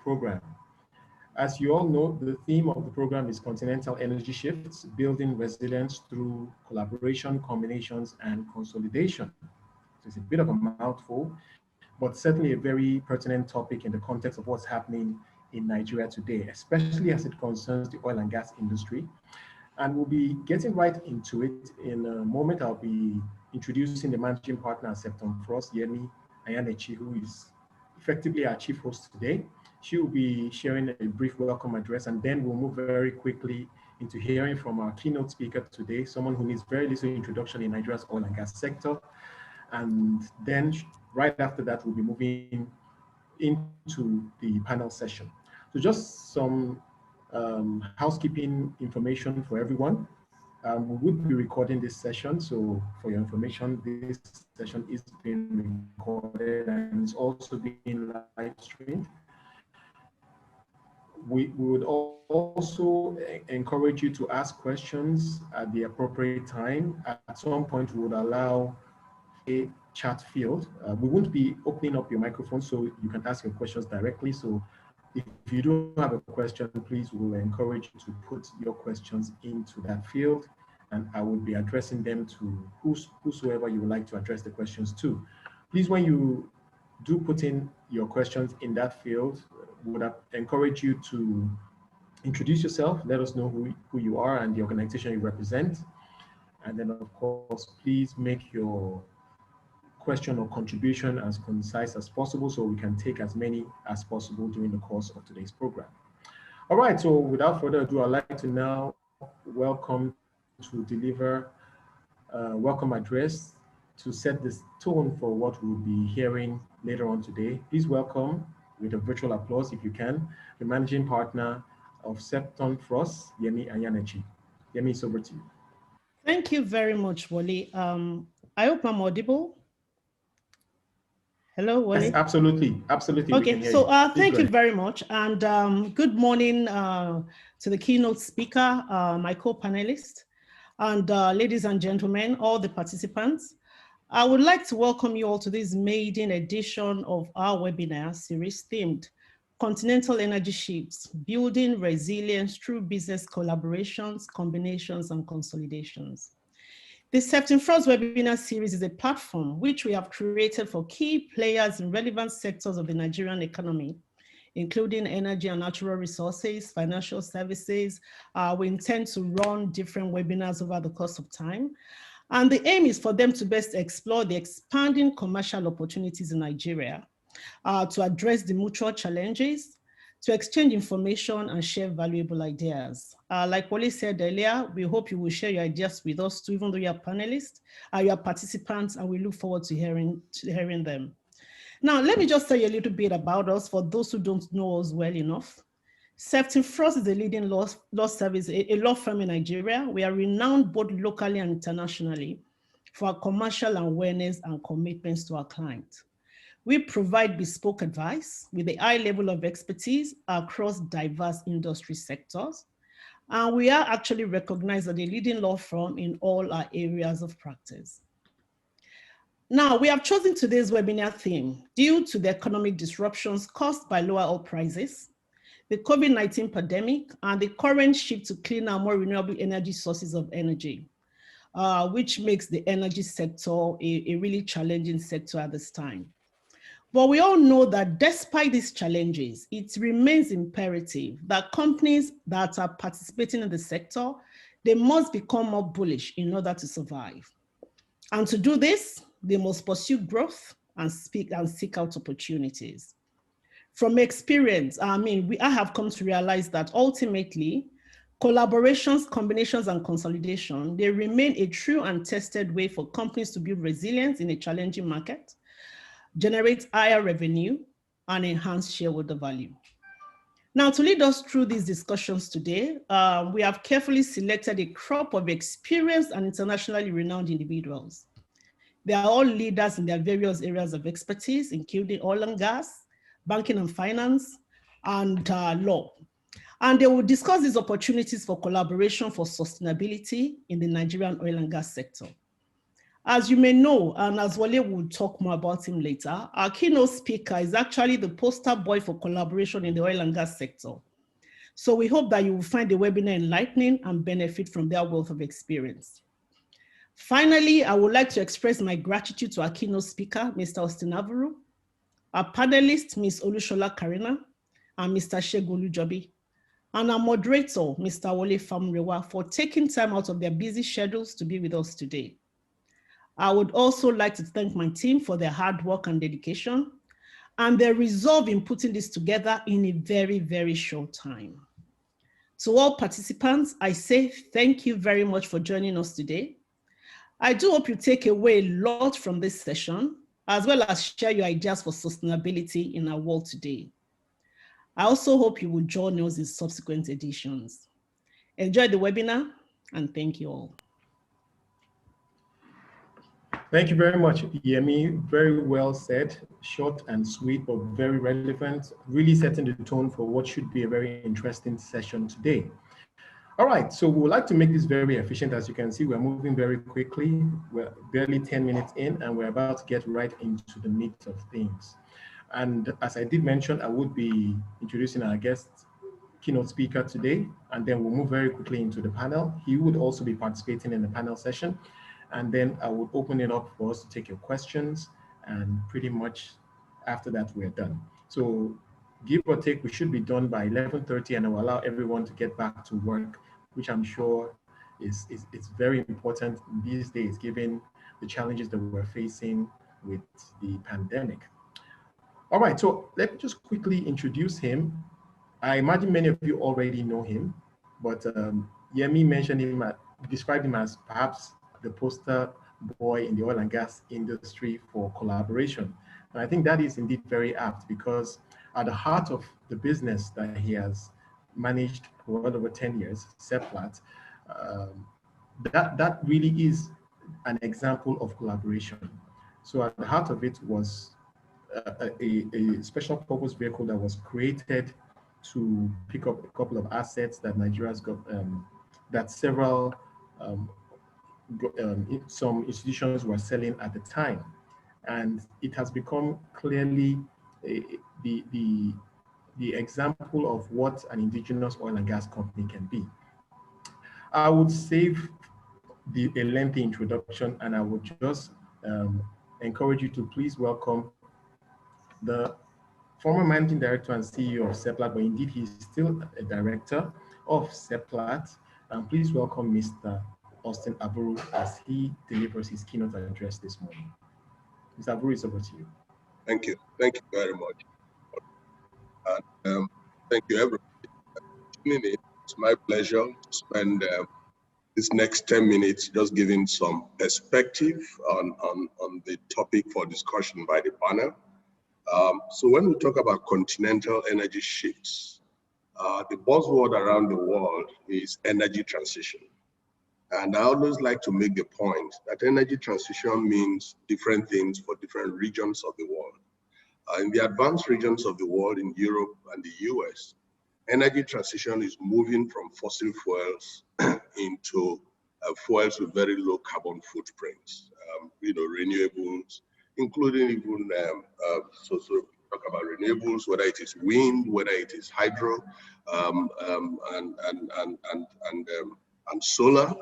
program. As you all know, the theme of the program is Continental Energy Shifts, Building Resilience Through Collaboration, Combinations, and Consolidation. So it's a bit of a mouthful, but certainly a very pertinent topic in the context of what's happening in Nigeria today, especially as it concerns the oil and gas industry. And we'll be getting right into it. In a moment, I'll be introducing the managing partner at Sefton Fross, Anyanechi, who is effectively our chief host today. She will be sharing a brief welcome address, and then we'll move very quickly into hearing from our keynote speaker today, someone who needs very little introduction in Nigeria's oil and gas sector. And then right after that, we'll be moving into the panel session. So just some housekeeping information for everyone. We would be recording this session, so for your information, this session is being recorded and is also being live streamed. We would also encourage you to ask questions at the appropriate time. At some point, we would allow a chat field. We won't be opening up your microphone so you can ask your questions directly. So if you do have a question, please, we will encourage you to put your questions into that field, and I will be addressing them to whosoever you would like to address the questions to. Please, when you do put in your questions in that field, we would encourage you to introduce yourself, let us know who you are and the organization you represent. And then, of course, please make your question or contribution as concise as possible so we can take as many as possible during the course of today's program. All right, so without further ado, I'd like to now welcome to deliver a welcome address to set this tone for what we'll be hearing later on today. Please welcome, with a virtual applause if you can, the managing partner of Sefton Fross, Anyanechi. Yemi, it's over to you. Thank you very much, Wole. I hope I'm audible. Hello, Wole? Yes, absolutely, absolutely. Okay, so thank you very much, and good morning to the keynote speaker, my co-panelists, and ladies and gentlemen, all the participants. I would like to welcome you all to this maiden edition of our webinar series themed Continental Energy Shifts, Building Resilience Through Business Collaborations, Combinations, and Consolidations. The Sefton Fross webinar series is a platform which we have created for key players in relevant sectors of the Nigerian economy, including energy and natural resources, financial services. We intend to run different webinars over the course of time. And the aim is for them to best explore the expanding commercial opportunities in Nigeria, to address the mutual challenges, to exchange information and share valuable ideas. Like Wole said earlier, we hope you will share your ideas with us too, even though you are panelists, you are participants, and we look forward to hearing them. Now, let me just tell you a little bit about us for those who don't know us well enough. Sefton Fross is a leading law service, a law firm in Nigeria. We are renowned both locally and internationally for our commercial awareness and commitments to our clients. We provide bespoke advice with a high level of expertise across diverse industry sectors. And we are actually recognized as a leading law firm in all our areas of practice. Now, we have chosen today's webinar theme due to the economic disruptions caused by lower oil prices, the COVID-19 pandemic, and the current shift to cleaner, more renewable energy sources of energy, which makes the energy sector a really challenging sector at this time. But we all know that despite these challenges, it remains imperative that companies that are participating in the sector, they must become more bullish in order to survive. And to do this, they must pursue growth and seek out opportunities. From experience, I have come to realize that ultimately, collaborations, combinations, and consolidation, they remain a true and tested way for companies to build resilience in a challenging market, generate higher revenue, and enhance shareholder value. Now, to lead us through these discussions today, we have carefully selected a crop of experienced and internationally renowned individuals. They are all leaders in their various areas of expertise, including oil and gas, banking and finance, and law. And they will discuss these opportunities for collaboration for sustainability in the Nigerian oil and gas sector. As you may know, and as Wole will talk more about him later, our keynote speaker is actually the poster boy for collaboration in the oil and gas sector. So we hope that you will find the webinar enlightening and benefit from their wealth of experience. Finally, I would like to express my gratitude to our keynote speaker, Mr. Austin Avuru, our panelists, Ms. Sola Carrena and Mr. Segun Olujobi, and our moderator, Mr. Wole Famurewa, for taking time out of their busy schedules to be with us today. I would also like to thank my team for their hard work and dedication and their resolve in putting this together in a very, very short time. To all participants, I say thank you very much for joining us today. I do hope you take away a lot from this session, as well as share your ideas for sustainability in our world today. I also hope you will join us in subsequent editions. Enjoy the webinar, and thank you all. Thank you very much, Yemi. Very well said, short and sweet, but very relevant, really setting the tone for what should be a very interesting session today. All right, so we would like to make this very efficient. As you can see, we're moving very quickly. We're barely 10 minutes in, and we're about to get right into the meat of things. And as I did mention, I would be introducing our guest keynote speaker today, and then we'll move very quickly into the panel. He would also be participating in the panel session. And then I will open it up for us to take your questions, and pretty much after that, we're done. So give or take, we should be done by 11:30, and I will allow everyone to get back to work, which I'm sure is very important these days, given the challenges that we're facing with the pandemic. All right, so let me just quickly introduce him. I imagine many of you already know him, but Yemi mentioned him, described him as perhaps the poster boy in the oil and gas industry for collaboration. And I think that is indeed very apt, because at the heart of the business that he has managed for well over 10 years, Seplat, that really is an example of collaboration. So at the heart of it was a special purpose vehicle that was created to pick up a couple of assets that Nigeria's got, that several some institutions were selling at the time, and it has become clearly the example of what an indigenous oil and gas company can be. I would save a lengthy introduction, and I would just encourage you to please welcome the former managing director and CEO of Seplat, but indeed he's still a director of Seplat. And please welcome Mr. Austin Avuru as he delivers his keynote address this morning. Mr. Avuru, it's over to you. Thank you. Thank you very much. And thank you, everybody. It's my pleasure to spend this next 10 minutes just giving some perspective on the topic for discussion by the panel. So when we talk about continental energy shifts, the buzzword around the world is energy transition. And I always like to make the point that energy transition means different things for different regions of the world. In the advanced regions of the world, in Europe and the US, energy transition is moving from fossil fuels into fuels with very low carbon footprints, renewables, including even, so talk about renewables, whether it is wind, whether it is hydro, and solar,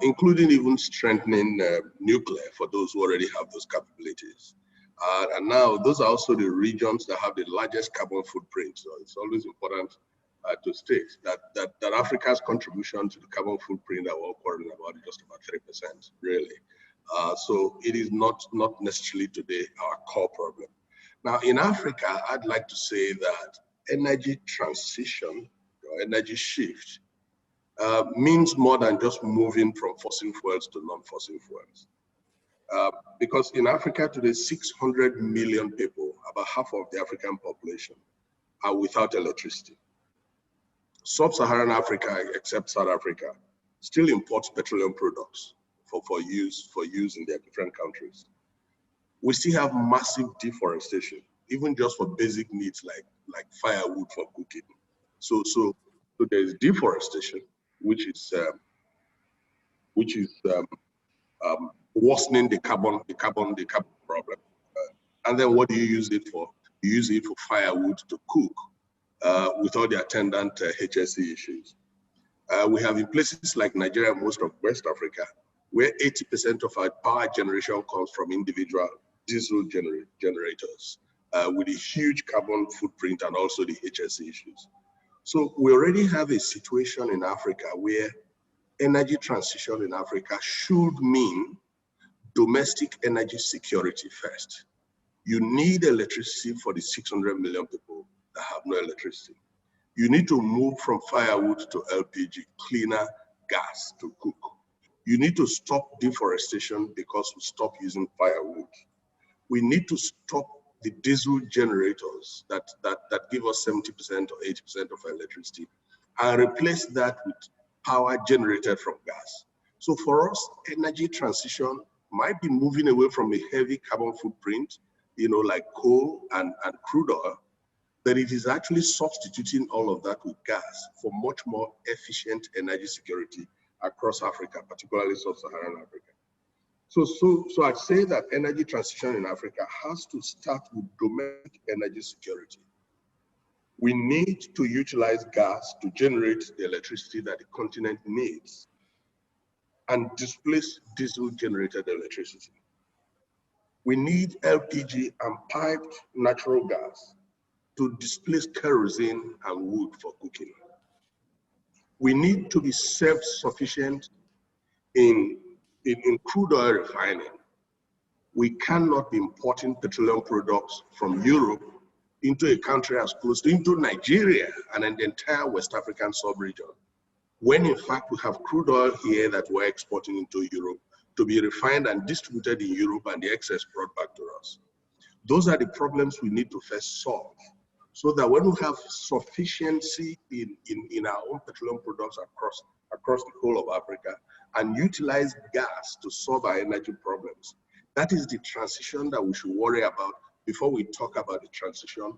including even strengthening nuclear for those who already have those capabilities. And now those are also the regions that have the largest carbon footprint. So it's always important to state that Africa's contribution to the carbon footprint that we're quarreling about is just about 3%, really. So it is not necessarily today our core problem. Now in Africa, I'd like to say that energy transition or energy shift means more than just moving from fossil fuels to non-fossil fuels. Because in Africa today, 600 million people, about half of the African population, are without electricity. Sub-Saharan Africa, except South Africa, still imports petroleum products for use in their different countries. We still have massive deforestation, even just for basic needs like firewood for cooking. So there's deforestation, which is worsening the carbon problem. And then what do you use it for? You use it for firewood to cook with all the attendant HSE issues. We have in places like Nigeria, most of West Africa, where 80% of our power generation comes from individual diesel generators with a huge carbon footprint and also the HSE issues. So we already have a situation in Africa where energy transition in Africa should mean domestic energy security first. You need electricity for the 600 million people that have no electricity. You need to move from firewood to LPG, cleaner gas to cook. You need to stop deforestation because we stop using firewood. We need to stop the diesel generators that give us 70% or 80% of our electricity and replace that with power generated from gas. So for us, energy transition might be moving away from a heavy carbon footprint, like coal and crude oil, but it is actually substituting all of that with gas for much more efficient energy security across Africa, particularly sub-Saharan Africa. So I'd say that energy transition in Africa has to start with domestic energy security. We need to utilize gas to generate the electricity that the continent needs and displace diesel-generated electricity. We need LPG and piped natural gas to displace kerosene and wood for cooking. We need to be self-sufficient in crude oil refining. We cannot be importing petroleum products from Europe into a country as close to into Nigeria and then the entire West African sub-region, when in fact we have crude oil here that we're exporting into Europe to be refined and distributed in Europe and the excess brought back to us. Those are the problems we need to first solve, so that when we have sufficiency in our own petroleum products across the whole of Africa and utilize gas to solve our energy problems, that is the transition that we should worry about before we talk about the transition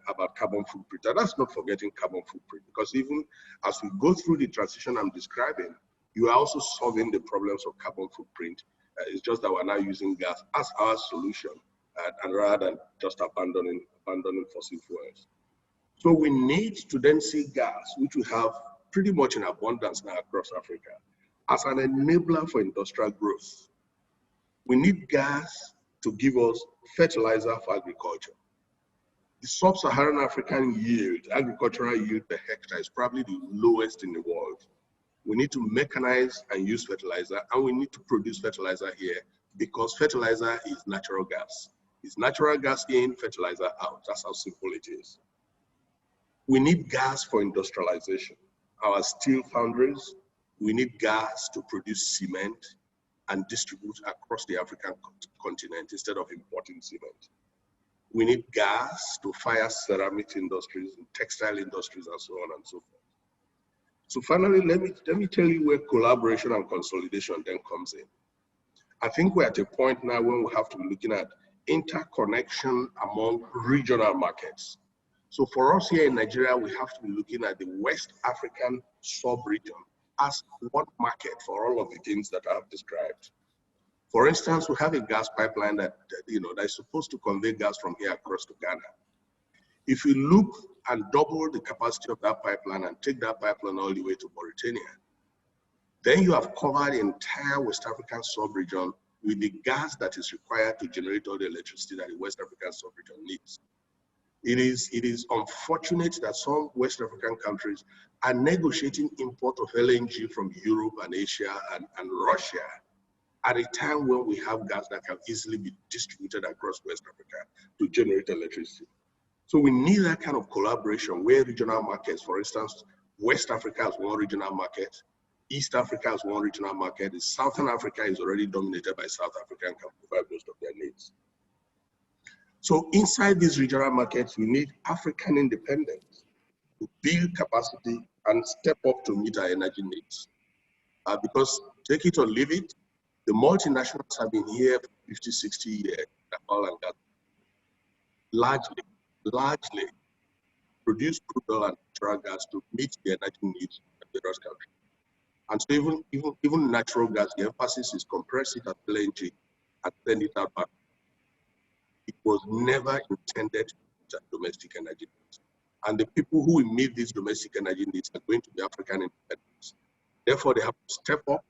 about carbon footprint. And that's not forgetting carbon footprint, because even as we go through the transition I'm describing, you are also solving the problems of carbon footprint. It's just that we're now using gas as our solution and rather than just abandoning fossil fuels. So we need to then see gas, which we have pretty much in abundance now across Africa, as an enabler for industrial growth. We need gas to give us fertilizer for agriculture. The sub-Saharan African yield, agricultural yield per hectare, is probably the lowest in the world. We need to mechanize and use fertilizer, and we need to produce fertilizer here because fertilizer is natural gas. It's natural gas in, fertilizer out. That's how simple it is. We need gas for industrialization. Our steel foundries, we need gas to produce cement and distribute across the African continent instead of importing cement. We need gas to fire ceramic industries, textile industries, and so on and so forth. So finally, let me tell you where collaboration and consolidation then comes in. I think we're at a point now when we have to be looking at interconnection among regional markets. So for us here in Nigeria, we have to be looking at the West African sub-region as one market for all of the things that I have described. For instance, we have a gas pipeline that is supposed to convey gas from here across to Ghana. If you look and double the capacity of that pipeline and take that pipeline all the way to Mauritania, then you have covered the entire West African sub-region with the gas that is required to generate all the electricity that the West African sub-region needs. It is unfortunate that some West African countries are negotiating import of LNG from Europe and Asia and Russia at a time when we have gas that can easily be distributed across West Africa to generate electricity. So we need that kind of collaboration where regional markets, for instance, West Africa has one regional market, East Africa has one regional market, Southern Africa is already dominated by South Africa and can provide most of their needs. So inside these regional markets, we need African independence to build capacity and step up to meet our energy needs. Because take it or leave it, the multinationals have been here for 50, 60 years, oil and gas, largely produce crude oil and natural gas to meet the energy needs of the various countries. And so even natural gas, the emphasis is compress it as LNG and send it out back. It was never intended to domestic energy needs. And the people who will meet these domestic energy needs are going to be African independents. Therefore, they have to step up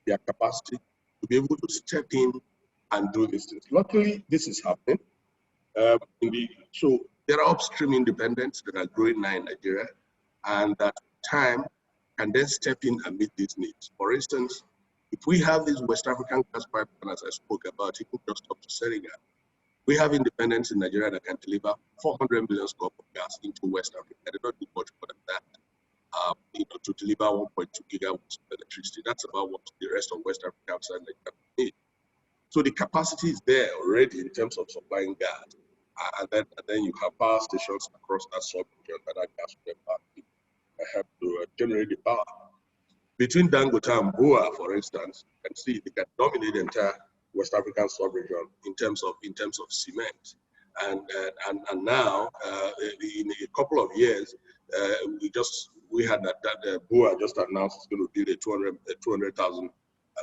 their capacity to be able to step in and do these things. Luckily, this is happening. So there are upstream independents that are growing now in Nigeria, and that time can then step in and meet these needs. For instance, if we have these West African gas pipelines, as I spoke about, even just up to Senegal, we have independents in Nigeria that can deliver 400 million scope of gas into West Africa. They don't need much more than that. To deliver 1.2 gigawatts of electricity. That's about what the rest of West Africa outside Nigeria need. So the capacity is there already in terms of supplying gas. And then you have power stations across that sub-region that are gas help to generate the power. Between Dangote and Bua, for instance, you can see they can dominate the entire West African sub-region in terms of cement. And now, in a couple of years, we had that Bua just announced it's going to build a 200,000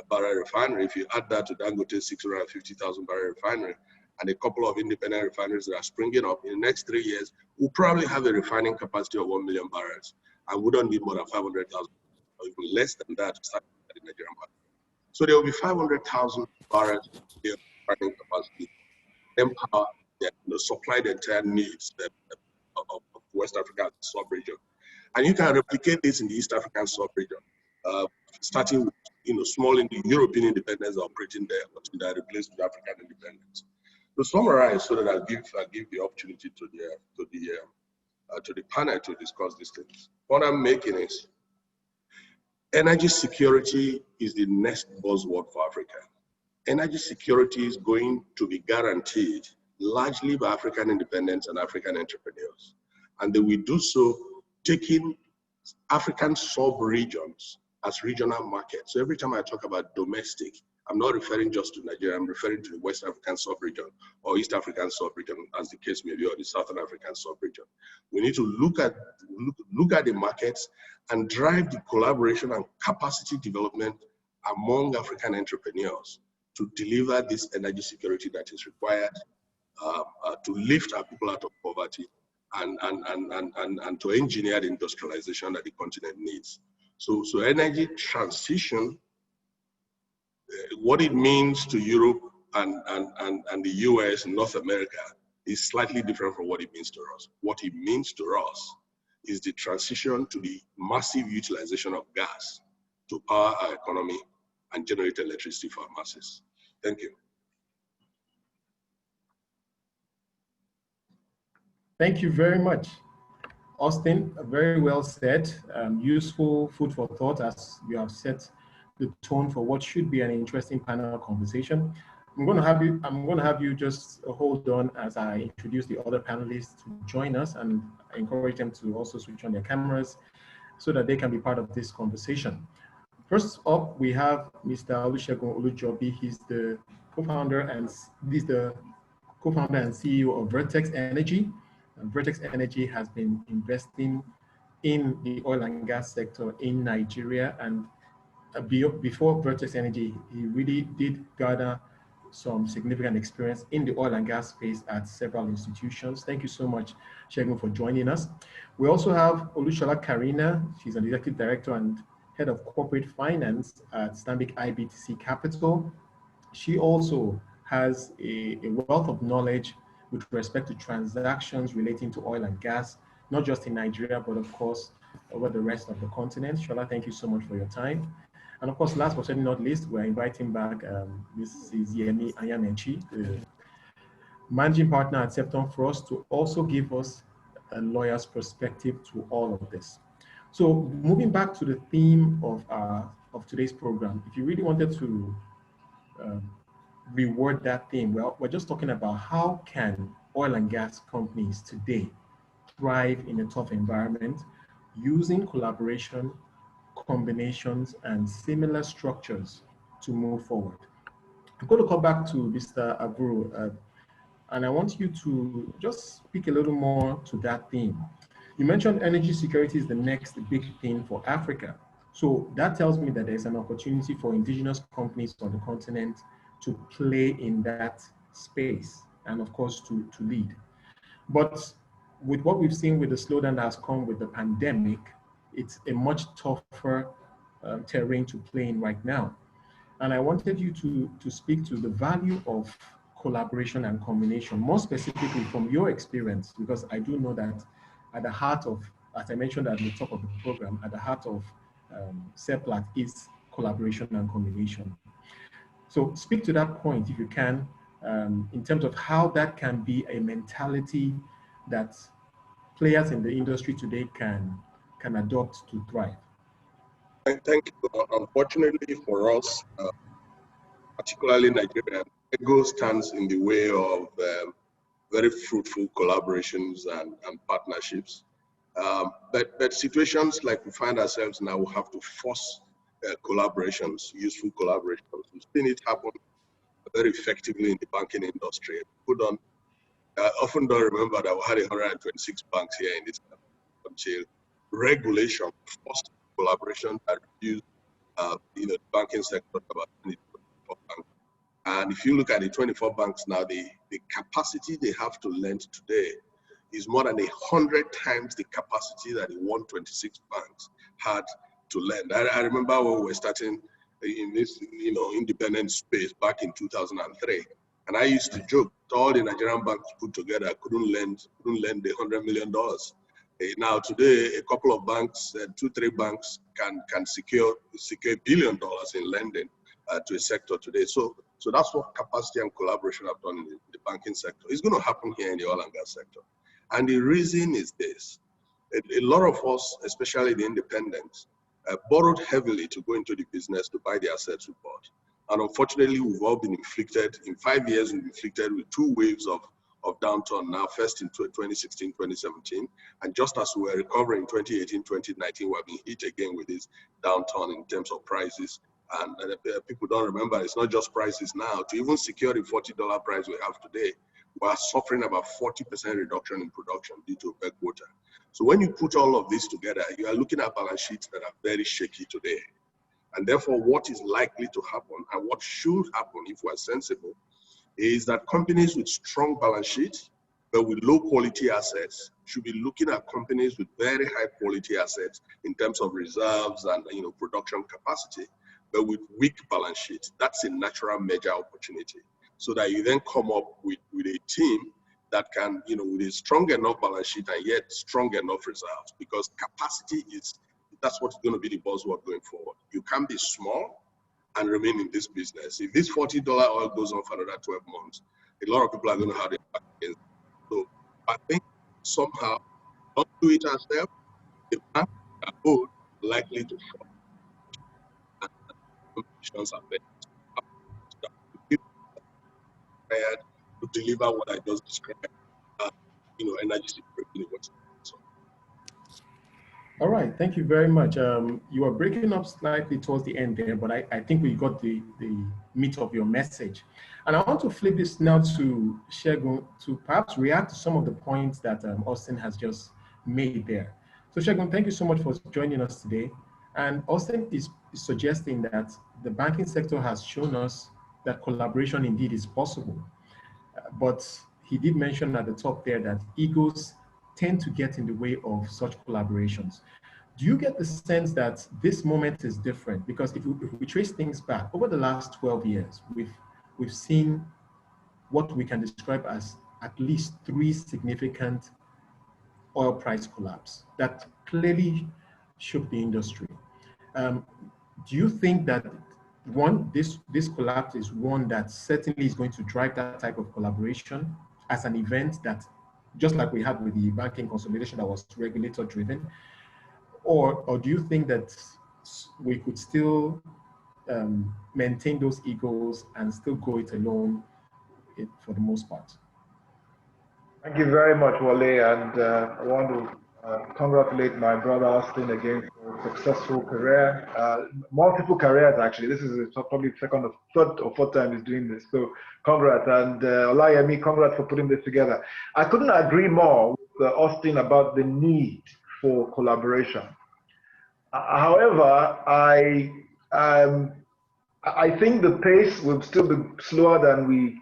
barrel refinery. If you add that to Dangote's 650,000 barrel refinery and a couple of independent refineries that are springing up, in the next 3 years, we'll probably have a refining capacity of 1 million barrels. And we don't need more than 500,000, or even less than that to start the Nigerian market. So there will be 500,000 barrels of refining capacity, empower, supply the entire needs of West African sub-region. And you can replicate this in the East African sub-region, starting with small European independents operating there, but that replaced with African independence. To summarize, so that I'll give the opportunity to the panel to discuss these things. What I'm making is energy security is the next buzzword for Africa. Energy security is going to be guaranteed largely by African independents and African entrepreneurs. And they will do so taking African sub-regions as regional markets. So every time I talk about domestic, I'm not referring just to Nigeria, I'm referring to the West African sub-region or East African sub-region, as the case may be, or the Southern African sub-region. We need to look at the markets and drive the collaboration and capacity development among African entrepreneurs to deliver this energy security that is required to lift our people out of poverty and to engineer the industrialization that the continent needs. So energy transition, what it means to Europe and the US and North America is slightly different from what it means to us. What it means to us is the transition to the massive utilization of gas to power our economy and generate electricity for our masses. Thank you. Thank you very much, Austin. Very well said. Useful food for thought as you have set the tone for what should be an interesting panel conversation. I'm going to have you just hold on as I introduce the other panelists to join us and encourage them to also switch on their cameras so that they can be part of this conversation. First up, we have Mr. Segun Olujobi. He's the co-founder and CEO of Vertex Energy. Vertex Energy has been investing in the oil and gas sector in Nigeria, and before Vertex Energy, he really did gather some significant experience in the oil and gas space at several institutions. Thank you so much, Segun, for joining us. We also have Sola Carrena. She's an executive director and head of corporate finance at Stanbic IBTC Capital. She also has a wealth of knowledge with respect to transactions relating to oil and gas, not just in Nigeria, but of course, over the rest of the continent. Sola, thank you so much for your time. And of course, last but certainly not least, we're inviting back Mrs. Anyanechi, the managing partner at Sefton Fross, to also give us a lawyer's perspective to all of this. So moving back to the theme of today's program, if you really wanted to reword that theme, well, we're just talking about how can oil and gas companies today thrive in a tough environment using collaboration, combinations, and similar structures to move forward. I'm going to come back to Mr. Avuru, and I want you to just speak a little more to that theme. You mentioned energy security is the next big thing for Africa. So that tells me that there's an opportunity for indigenous companies on the continent to play in that space and of course to lead. But with what we've seen with the slowdown that has come with the pandemic, it's a much tougher terrain to play in right now. And I wanted you to speak to the value of collaboration and combination, more specifically from your experience, because I do know that at the heart of, as I mentioned at the top of the program, at the heart of Seplat is collaboration and combination. So speak to that point if you can, in terms of how that can be a mentality that players in the industry today can adopt to thrive. Thank you. Unfortunately for us, particularly Nigeria, ego stands in the way of very fruitful collaborations and partnerships. But situations like we find ourselves now, we have to force collaborations, useful collaborations. We've seen it happen very effectively in the banking industry. People often don't remember that we had 126 banks here in this country until regulation forced collaboration that reduced the banking sector about 24 banks. And if you look at the 24 banks now, the capacity they have to lend today is more than 100 times the capacity that the 126 banks had to lend. I remember when we were starting in this independent space back in 2003, and I used to joke that all the Nigerian banks put together couldn't lend the $100 million. Now today, a couple of banks, 2-3 banks can secure $1 billion in lending to a sector today. So that's what capacity and collaboration have done in the banking sector. It's going to happen here in the oil and gas sector. And the reason is this: a lot of us, especially the independents, borrowed heavily to go into the business to buy the assets we bought. And unfortunately, we've all been inflicted, in 5 years, we've been inflicted with 2 waves of downturn now, first in 2016, 2017. And just as we were recovering in 2018, 2019, we're being hit again with this downturn in terms of prices. And people don't remember, it's not just prices now. To even secure the $40 price we have today, we are suffering about 40% reduction in production due to OPEC quota. So when you put all of this together, you are looking at balance sheets that are very shaky today. And therefore, what is likely to happen and what should happen if we're sensible is that companies with strong balance sheets, but with low quality assets, should be looking at companies with very high quality assets in terms of reserves and production capacity, but with weak balance sheets. That's a natural merger opportunity. So that you then come up with a team that can, with a strong enough balance sheet and yet strong enough reserves, because capacity that's what's going to be the buzzword going forward. You can be small and remain in this business. If this $40 oil goes on for another 12 months, a lot of people are going to have it back against. So I think somehow, don't do it ourselves, the banks are both likely to fall. And competitions are better. To deliver what I just described, energy security. So. All right, thank you very much. You are breaking up slightly towards the end there, but I think we got the meat of your message. And I want to flip this now to Segun to perhaps react to some of the points that Austin has just made there. So Segun, thank you so much for joining us today. And Austin is suggesting that the banking sector has shown us that collaboration indeed is possible. But he did mention at the top there that egos tend to get in the way of such collaborations. Do you get the sense that this moment is different? Because if we trace things back, over the last 12 years, we've seen what we can describe as at least 3 significant oil price collapse that clearly shook the industry. Do you think that this collapse is one that certainly is going to drive that type of collaboration as an event that, just like we had with the banking consolidation that was regulator driven, or do you think that we could still maintain those egos and still go it alone for the most part? Thank you very much, Wole, and I want to congratulate my brother Austin again for a successful career, multiple careers actually. This is probably second or third or fourth time he's doing this. So congrats, and Olayemi, congrats for putting this together. I couldn't agree more with Austin about the need for collaboration. However, I think the pace will still be slower than we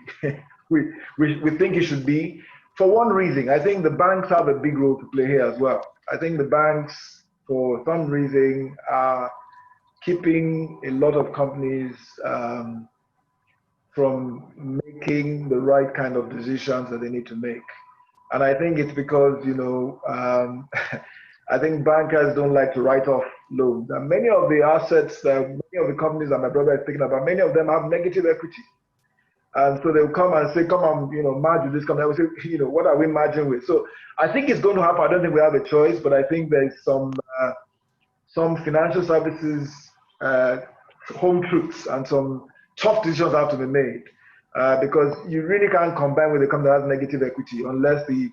think it should be. For one reason, I think the banks have a big role to play here as well. I think the banks, for some reason, are keeping a lot of companies from making the right kind of decisions that they need to make. And I think it's because, I think bankers don't like to write off loans. And many of the assets, many of the companies that my brother is thinking about, many of them have negative equity. And so they'll come and say, come on, merge with this company. I will say, what are we merging with? So I think it's going to happen. I don't think we have a choice, but I think there's some financial services home truths and some tough decisions have to be made because you really can't combine with a company that has negative equity unless the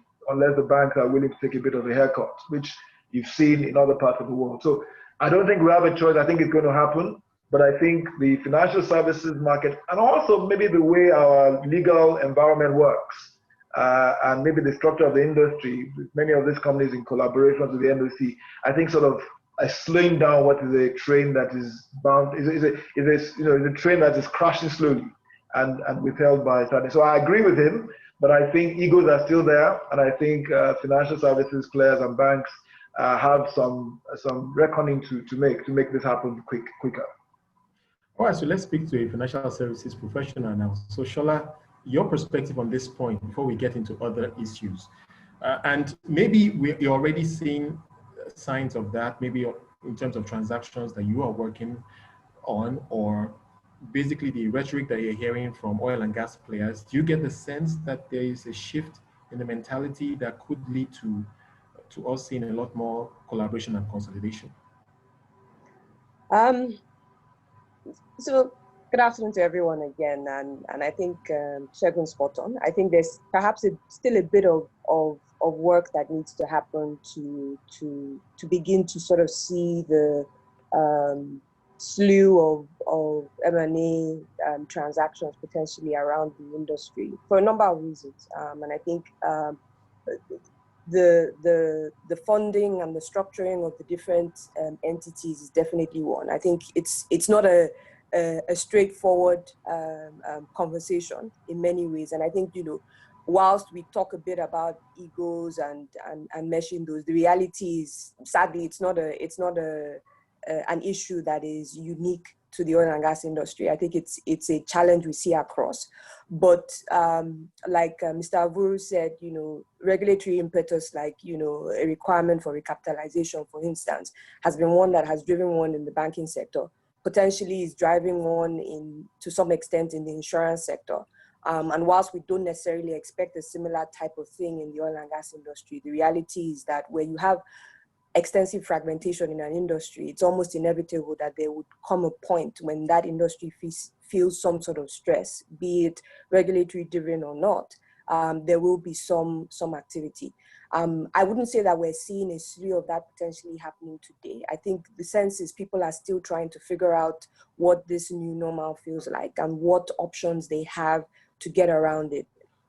banks are willing to take a bit of a haircut, which you've seen in other parts of the world. So I don't think we have a choice. I think it's going to happen. But I think the financial services market, and also maybe the way our legal environment works, and maybe the structure of the industry, many of these companies in collaboration with the NOC, I think sort of slowing down what is a train that is bound, is a train that is crashing slowly and withheld by Saturday. So I agree with him, but I think egos are still there, and I think financial services players and banks have some reckoning to make this happen quicker. All right, so let's speak to a financial services professional now. So Sola, your perspective on this point before we get into other issues. And maybe you're already seeing signs of that, maybe in terms of transactions that you are working on, or basically the rhetoric that you're hearing from oil and gas players. Do you get the sense that there is a shift in the mentality that could lead to us seeing a lot more collaboration and consolidation? So good afternoon to everyone again, and I think Segun's spot on. I think there's perhaps still a bit of work that needs to happen to begin to sort of see the slew of M&A transactions potentially around the industry for a number of reasons, and I think the funding and the structuring of the different entities is definitely one. I think it's not a straightforward conversation in many ways, and I think whilst we talk a bit about egos and meshing those, the reality is sadly it's not an issue that is unique to the oil and gas industry. I think it's a challenge we see across. But like Mr. Avuru said, regulatory impetus, like a requirement for recapitalization, for instance, has been one that has driven one in the banking sector. Potentially is driving one to some extent in the insurance sector. And whilst we don't necessarily expect a similar type of thing in the oil and gas industry, the reality is that where you have extensive fragmentation in an industry, it's almost inevitable that there would come a point when that industry feels some sort of stress, be it regulatory driven or not. There will be some activity. I wouldn't say that we're seeing a slew of that potentially happening today. I think the sense is people are still trying to figure out what this new normal feels like and what options they have to get around it.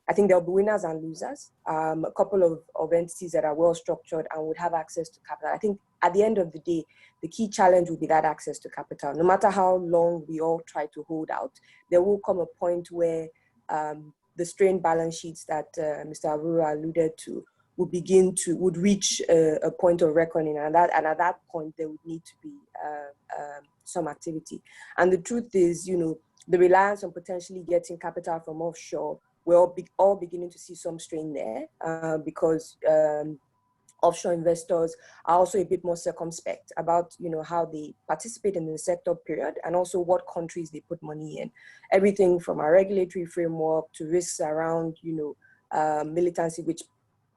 I think there'll be winners and losers, a couple of entities that are well structured and would have access to capital. I think at the end of the day, the key challenge will be that access to capital. No matter how long we all try to hold out, there will come a point where the strained balance sheets that Mr. Avuru alluded to would reach a point of reckoning, and at that point there would need to be some activity. And the truth is, the reliance on potentially getting capital from offshore, we're all beginning to see some strain there because offshore investors are also a bit more circumspect about how they participate in the sector period, and also what countries they put money in. Everything from our regulatory framework to risks around militancy, which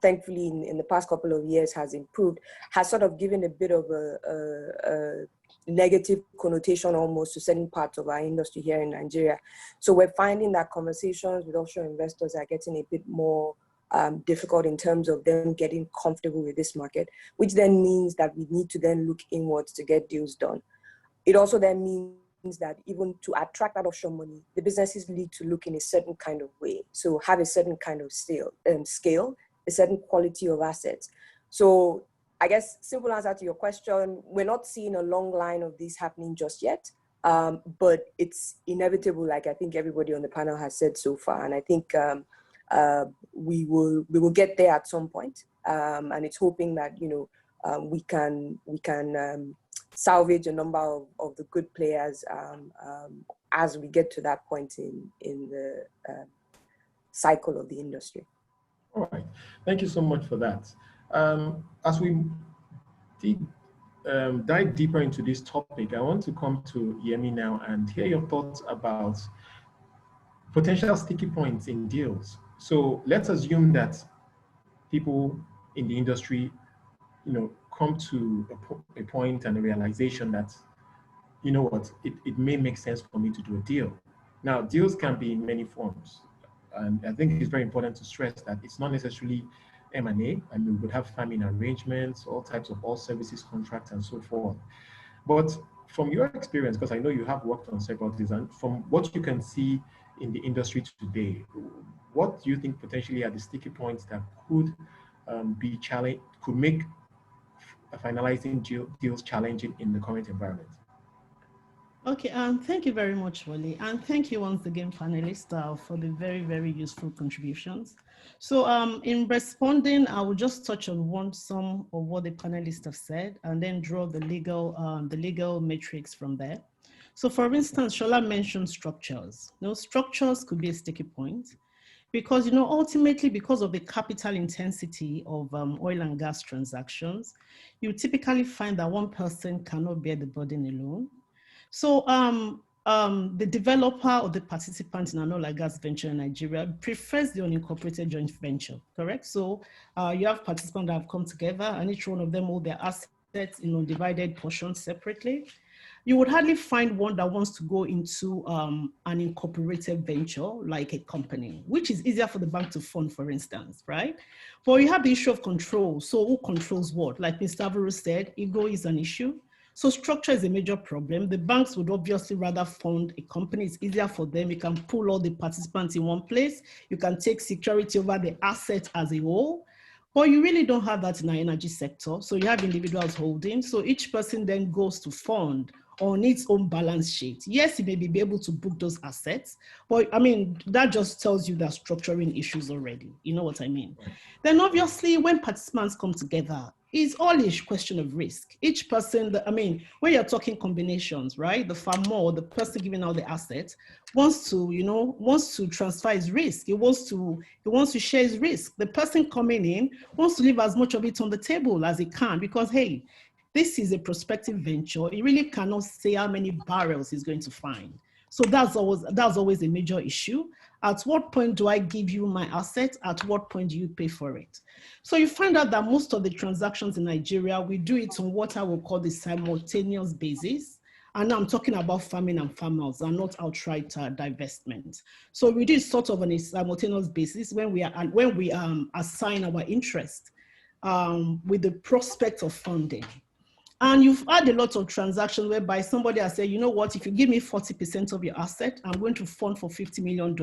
thankfully in the past couple of years has improved, has sort of given a bit of a negative connotation almost to certain parts of our industry here in Nigeria. So we're finding that conversations with offshore investors are getting a bit more difficult in terms of them getting comfortable with this market, which then means that we need to then look inwards to get deals done. It also then means that even to attract that offshore money, the businesses need to look in a certain kind of way. So have a certain kind of scale, a certain quality of assets. So I guess simple answer to your question, we're not seeing a long line of this happening just yet, but it's inevitable, like I think everybody on the panel has said so far. And I think we will get there at some point. And it's hoping that, we can salvage a number of the good players as we get to that point in the cycle of the industry. All right, thank you so much for that. As we dive deeper into this topic, I want to come to Yemi now and hear your thoughts about potential sticky points in deals. So let's assume that people in the industry, come to a point and a realization that, it may make sense for me to do a deal. Now, deals can be in many forms. And I think it's very important to stress that it's not necessarily M&A. I mean, we would have farming arrangements, all types of all services contracts and so forth. But from your experience, because I know you have worked on several deals, and from what you can see in the industry today, what do you think potentially are the sticky points that could be challenged, could make finalizing deals challenging in the current environment? Okay, thank you very much, Wole, and thank you once again, panelists, for the very, very useful contributions. So in responding, I will just touch on some of what the panelists have said and then draw the legal matrix from there. So for instance, Sola mentioned structures. Structures could be a sticky point because, ultimately because of the capital intensity of oil and gas transactions, you typically find that one person cannot bear the burden alone. So the developer or the participant in an oil and gas venture in Nigeria prefers the unincorporated joint venture, correct? So you have participants that have come together and each one of them hold their assets in undivided portions separately. You would hardly find one that wants to go into an incorporated venture like a company, which is easier for the bank to fund, for instance, right? But you have the issue of control. So who controls what? Like Mr. Avuru said, ego is an issue. So structure is a major problem. The banks would obviously rather fund a company. It's easier for them. You can pull all the participants in one place. You can take security over the asset as a whole. But you really don't have that in our energy sector. So you have individuals holding. So each person then goes to fund on its own balance sheet. Yes, it may be able to book those assets, but I mean, that just tells you that structuring issues already. You know what I mean? Then obviously when participants come together, it's all a question of risk. Each person, when you're talking combinations, right? The farmer or the person giving out the assets wants to transfer his risk. He wants to share his risk. The person coming in wants to leave as much of it on the table as he can because, hey, this is a prospective venture. He really cannot say how many barrels he's going to find. So that's always a major issue. At what point do I give you my asset? At what point do you pay for it? So you find out that most of the transactions in Nigeria, we do it on what I will call the simultaneous basis. And now I'm talking about farming and farmers and not outright divestment. So we do it sort of on a simultaneous basis when we assign our interest with the prospect of funding. And you've had a lot of transactions whereby somebody has said, you know what, if you give me 40% of your asset, I'm going to fund for $50 million.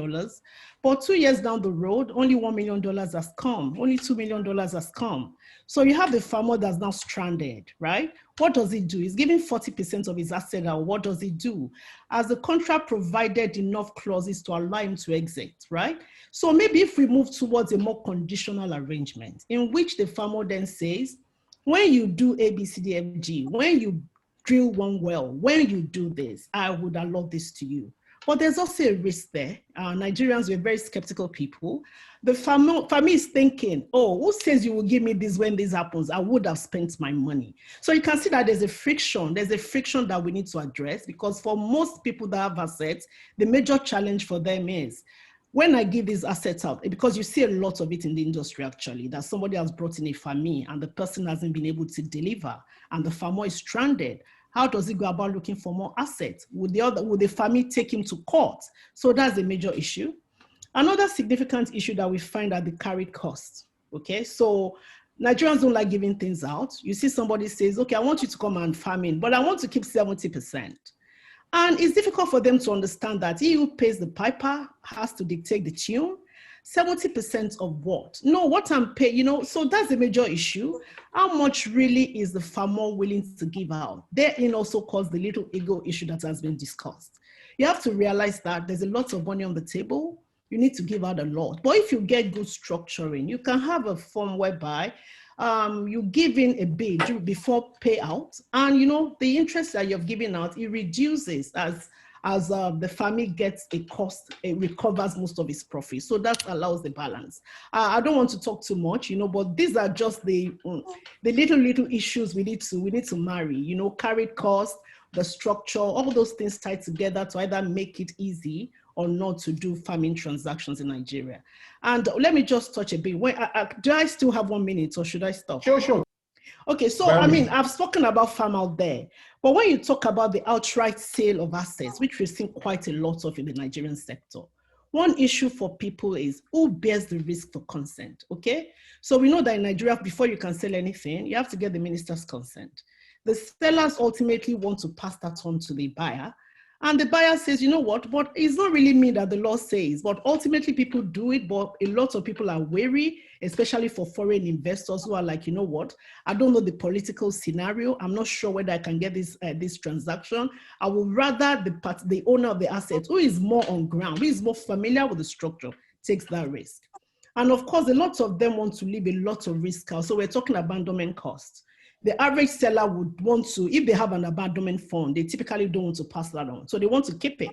But 2 years down the road, only $1 million has come, only $2 million has come. So you have the farmer that's now stranded, right? What does he do? He's giving 40% of his asset out. What does he do? As the contract provided enough clauses to allow him to exit, right? So maybe if we move towards a more conditional arrangement in which the farmer then says, when you do A, B, C, D, F, G, when you drill one well, when you do this, I would allot this to you. But there's also a risk there. Nigerians were very skeptical people. The farmer is thinking, oh, who says you will give me this when this happens? I would have spent my money. So you can see that there's a friction. There's a friction that we need to address because for most people that have assets, the major challenge for them is, when I give these assets out, because you see a lot of it in the industry actually, that somebody has brought in a farmer and the person hasn't been able to deliver and the farmer is stranded. How does he go about looking for more assets? Would the farmer take him to court? So that's a major issue. Another significant issue that we find are the carried costs. Okay, so Nigerians don't like giving things out. You see somebody says, okay, I want you to come and farm in, but I want to keep 70%. And it's difficult for them to understand that he who pays the piper has to dictate the tune. 70% of what? No, what I'm paying, you know, so that's the major issue. How much really is the farmer willing to give out? Therein also caused the little ego issue that has been discussed. You have to realize that there's a lot of money on the table. You need to give out a lot. But if you get good structuring, you can have a form whereby you give in a bid before payout, and you know the interest that you've given out, it reduces as the family gets a cost, it recovers most of its profit. So that allows the balance. I don't want to talk too much, you know, but these are just the little issues we need to marry, you know, carried cost, the structure, all those things tied together to either make it easy or not to do farming transactions in Nigeria. And let me just touch a bit. Do I still have 1 minute or should I stop? Sure. Okay, so I mean, I've spoken about farm out there, but when you talk about the outright sale of assets, which we've seen quite a lot of in the Nigerian sector, one issue for people is who bears the risk for consent, okay? So we know that in Nigeria, before you can sell anything, you have to get the minister's consent. The sellers ultimately want to pass that on to the buyer. And the buyer says, you know what, but it's not really me that the law says, but ultimately people do it, but a lot of people are wary, especially for foreign investors who are like, you know what, I don't know the political scenario. I'm not sure whether I can get this transaction. I would rather the owner of the asset, who is more on ground, who is more familiar with the structure, takes that risk. And of course, a lot of them want to leave a lot of risk out. So we're talking abandonment costs. The average seller would want to, if they have an abandonment fund, they typically don't want to pass that on. So they want to keep it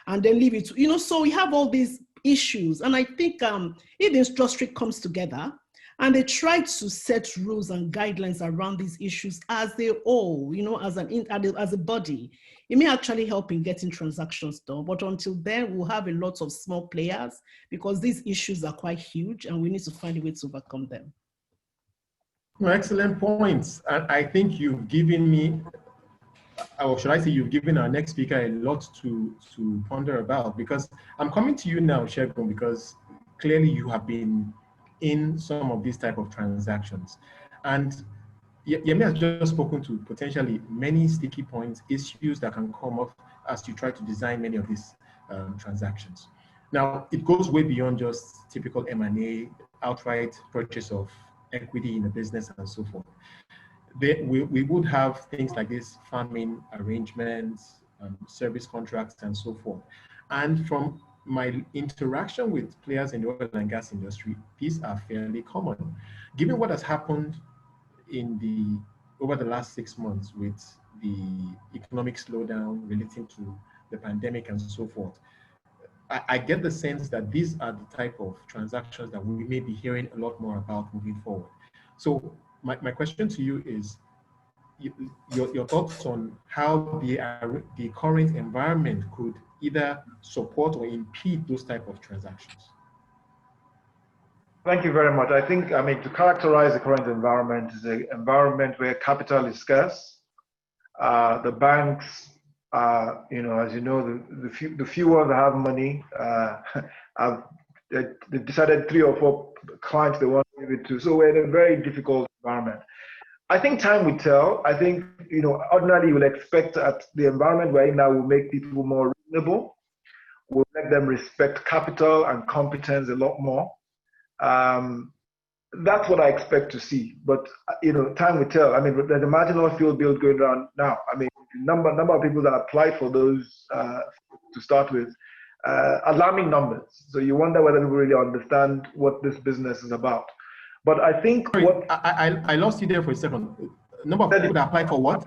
and then leave it, you know, so we have all these issues. And I think if the industry comes together and they try to set rules and guidelines around these issues as they all, you know, as a body, it may actually help in getting transactions done. But until then, we'll have a lot of small players because these issues are quite huge and we need to find a way to overcome them. Excellent points. And I think you've given me, or should I say you've given our next speaker a lot to ponder about, because I'm coming to you now, Segun, because clearly you have been in some of these type of transactions. And Yemi has just spoken to potentially many sticky points, issues that can come up as you try to design many of these transactions. Now, it goes way beyond just typical M&A, outright purchase of equity in a business and so forth. We would have things like this, farming arrangements, service contracts and so forth. And from my interaction with players in the oil and gas industry, these are fairly common. Given what has happened over the last 6 months with the economic slowdown relating to the pandemic and so forth, I get the sense that these are the type of transactions that we may be hearing a lot more about moving forward. So my question to you is your thoughts on how the current environment could either support or impede those type of transactions. Thank you very much. I think, I mean, to characterize the current environment is an environment where capital is scarce. The banks, you know, as you know, the few ones that have money they've decided 3 or 4 clients they want to give it to. So we're in a very difficult environment. I think time will tell. I think, you know, ordinarily you will expect that the environment we're in now will make people more reasonable, will make them respect capital and competence a lot more. That's what I expect to see. But, you know, time will tell. I mean, there's a marginal field bill going around now. I mean, number of people that applied for those to start with, alarming numbers. So you wonder whether people really understand what this business is about. But I think I lost you there for a second. Number of people that applied for what?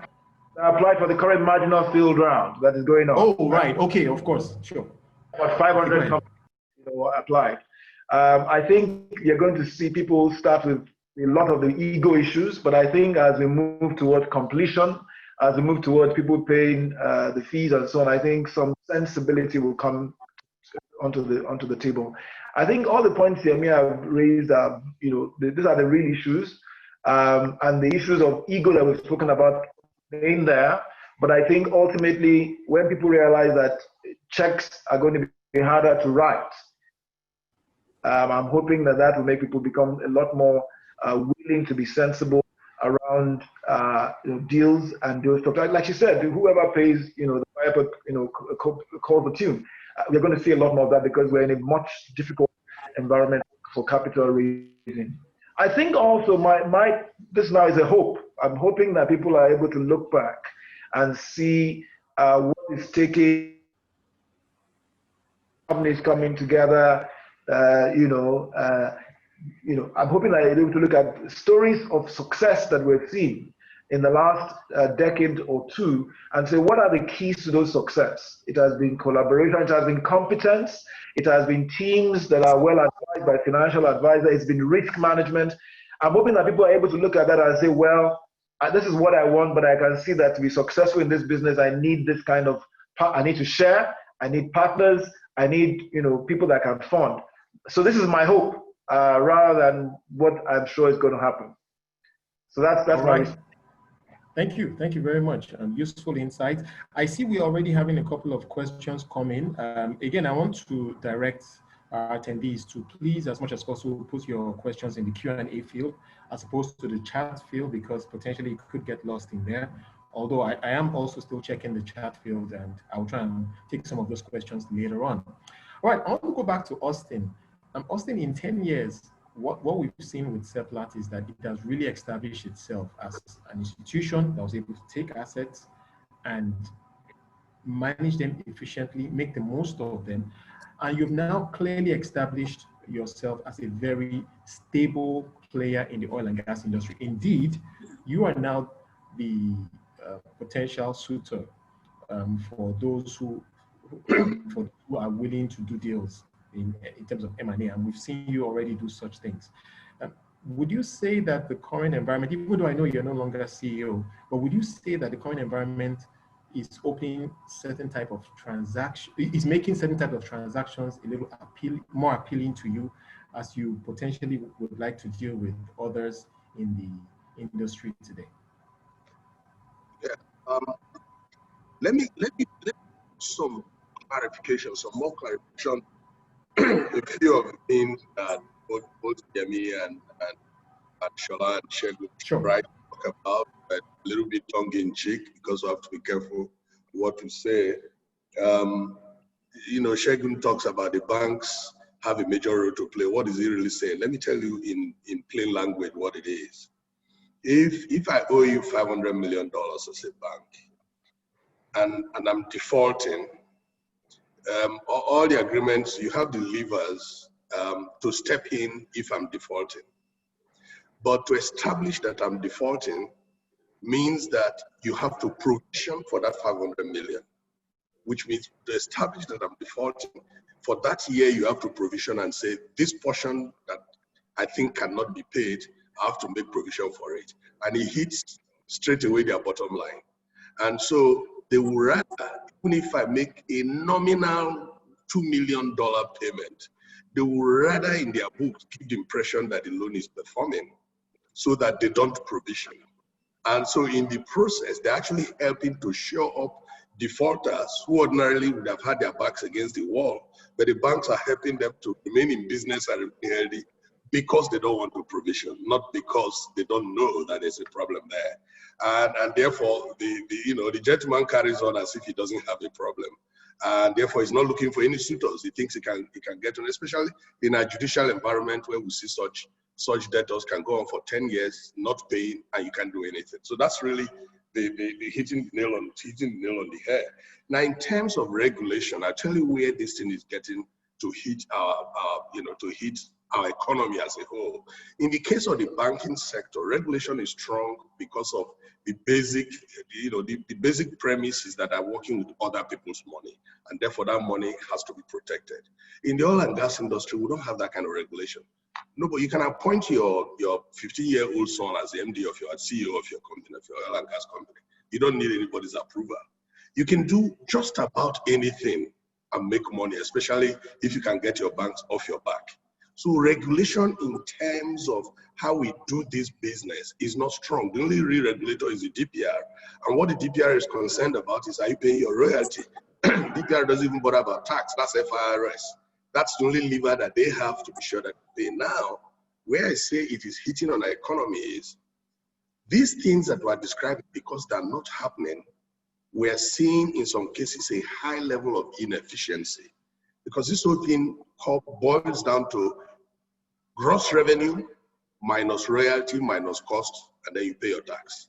They applied for the current marginal field round that is going on. Oh, right. Okay, of course. Sure. About 500 companies, you know, applied. I think you're going to see people start with a lot of the ego issues, but I think as we move towards completion, as we move towards people paying the fees and so on, I think some sensibility will come onto the table. I think all the points here may have raised are, you know, these are the real issues, and the issues of ego that we've spoken about in there. But I think ultimately, when people realize that checks are going to be harder to write, I'm hoping that will make people become a lot more willing to be sensible around you know, deals and deal structure. Like she said, whoever pays, you know, the piper, you know, calls the tune. We're going to see a lot more of that because we're in a much difficult environment for capital raising. I think also this now is a hope. I'm hoping that people are able to look back and see what is taking companies coming together. I'm hoping that you're able to look at stories of success that we've seen in the last decade or two and say, what are the keys to those success? It has been collaboration, it has been competence, it has been teams that are well advised by financial advisors, it's been risk management. I'm hoping that people are able to look at that and say, well, this is what I want, but I can see that to be successful in this business, I need this kind of, I need to share, I need partners, I need people that can fund. So this is my hope, rather than what I'm sure is going to happen. So that's my right. Thank you very much. Useful insight. I see we're already having a couple of questions come in. Again, I want to direct our attendees to please, as much as possible, put your questions in the Q&A field as opposed to the chat field, because potentially it could get lost in there. Although I am also still checking the chat field, and I'll try and take some of those questions later on. All right, I want to go back to Austin. Austin, in 10 years, what we've seen with Seplat is that it has really established itself as an institution that was able to take assets and manage them efficiently, make the most of them. And you've now clearly established yourself as a very stable player in the oil and gas industry. Indeed, you are now the potential suitor for those who are willing to do deals in terms of M&A, and we've seen you already do such things. Would you say that the current environment, even though I know you're no longer CEO, but would you say that the current environment is opening certain type of transaction, is making certain type of transactions a little more appealing to you, as you potentially would like to deal with others in the industry today? Yeah. Let me some clarification, some more clarification. A few of the things that both Yemi and Shola and Segun right talk about, but a little bit tongue-in-cheek, because we have to be careful what we say. Segun talks about the banks have a major role to play. What is he really saying? Let me tell you in plain language what it is. If I owe you $500 million as a bank, and I'm defaulting, all the agreements, you have the levers to step in if I'm defaulting. But to establish that I'm defaulting means that you have to provision for that 500 million, which means to establish that I'm defaulting, for that year you have to provision and say, this portion that I think cannot be paid, I have to make provision for it. And it hits straight away their bottom line. And so they will rather, even if I make a nominal $2 million payment, they will rather in their books give the impression that the loan is performing so that they don't provision. And so in the process, they're actually helping to show up defaulters who ordinarily would have had their backs against the wall, but the banks are helping them to remain in business and remain healthy because they don't want to provision, not because they don't know that there's a problem there. And therefore, the gentleman carries on as if he doesn't have a problem. And therefore, he's not looking for any suitors. He thinks he can get on, especially in a judicial environment where we see such debtors can go on for 10 years, not paying, and you can't do anything. So that's really the hitting the nail on the head. Now, in terms of regulation, I tell you where this thing is getting to hit our economy as a whole. In the case of the banking sector, regulation is strong because of the basic, the basic premise is that I'm working with other people's money, and therefore that money has to be protected. In the oil and gas industry, we don't have that kind of regulation. No, but you can appoint your 15-year-old son as the MD of your CEO of your company, of your oil and gas company. You don't need anybody's approval. You can do just about anything and make money, especially if you can get your banks off your back. So regulation in terms of how we do this business is not strong. The only real regulator is the DPR. And what the DPR is concerned about is, are you paying your royalty? DPR doesn't even bother about tax. That's FIRS. That's the only lever that they have to be sure that they pay. Now, where I say it is hitting on our economy is, these things that we're describing, because they're not happening, we're seeing in some cases a high level of inefficiency. Because this whole thing boils down to Gross revenue minus royalty minus cost, and then you pay your tax.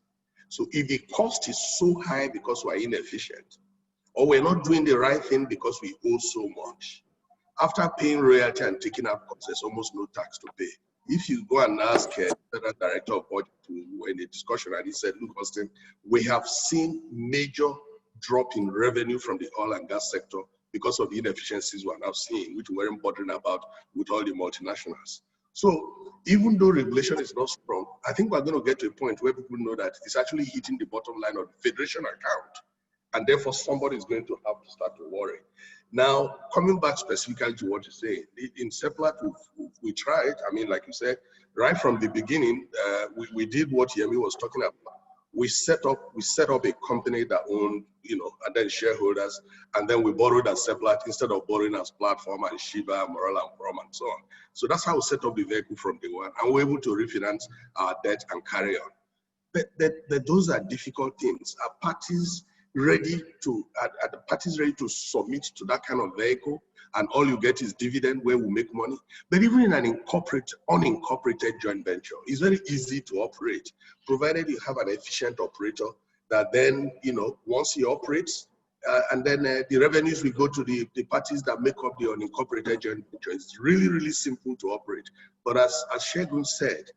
So if the cost is so high because we're inefficient, or we're not doing the right thing because we owe so much, after paying royalty and taking out costs, there's almost no tax to pay. If you go and ask the director of budget in a discussion, and he said, look, Austin, we have seen major drop in revenue from the oil and gas sector because of the inefficiencies we're now seeing, which we weren't bothering about with all the multinationals. So even though regulation is not strong, I think we're going to get to a point where people know that it's actually hitting the bottom line of the federation account, and therefore somebody is going to have to start to worry. Now, coming back specifically to what you say, in Seplat, we tried, I mean, like you said, right from the beginning, we did what Yemi was talking about. We set up a company that owned, you know, and then shareholders, and then we borrowed as Seplat instead of borrowing as Platform and Shiba, Morala, and Prom, and so on. So that's how we set up the vehicle from day one, and we're able to refinance our debt and carry on. But those are difficult things. Are the parties ready to submit to that kind of vehicle, and all you get is dividend where we make money? But even in an unincorporated joint venture, it's very easy to operate, provided you have an efficient operator that then, you know, once he operates, and then the revenues will go to the parties that make up the unincorporated joint venture. It's really, really simple to operate. But as Segun said,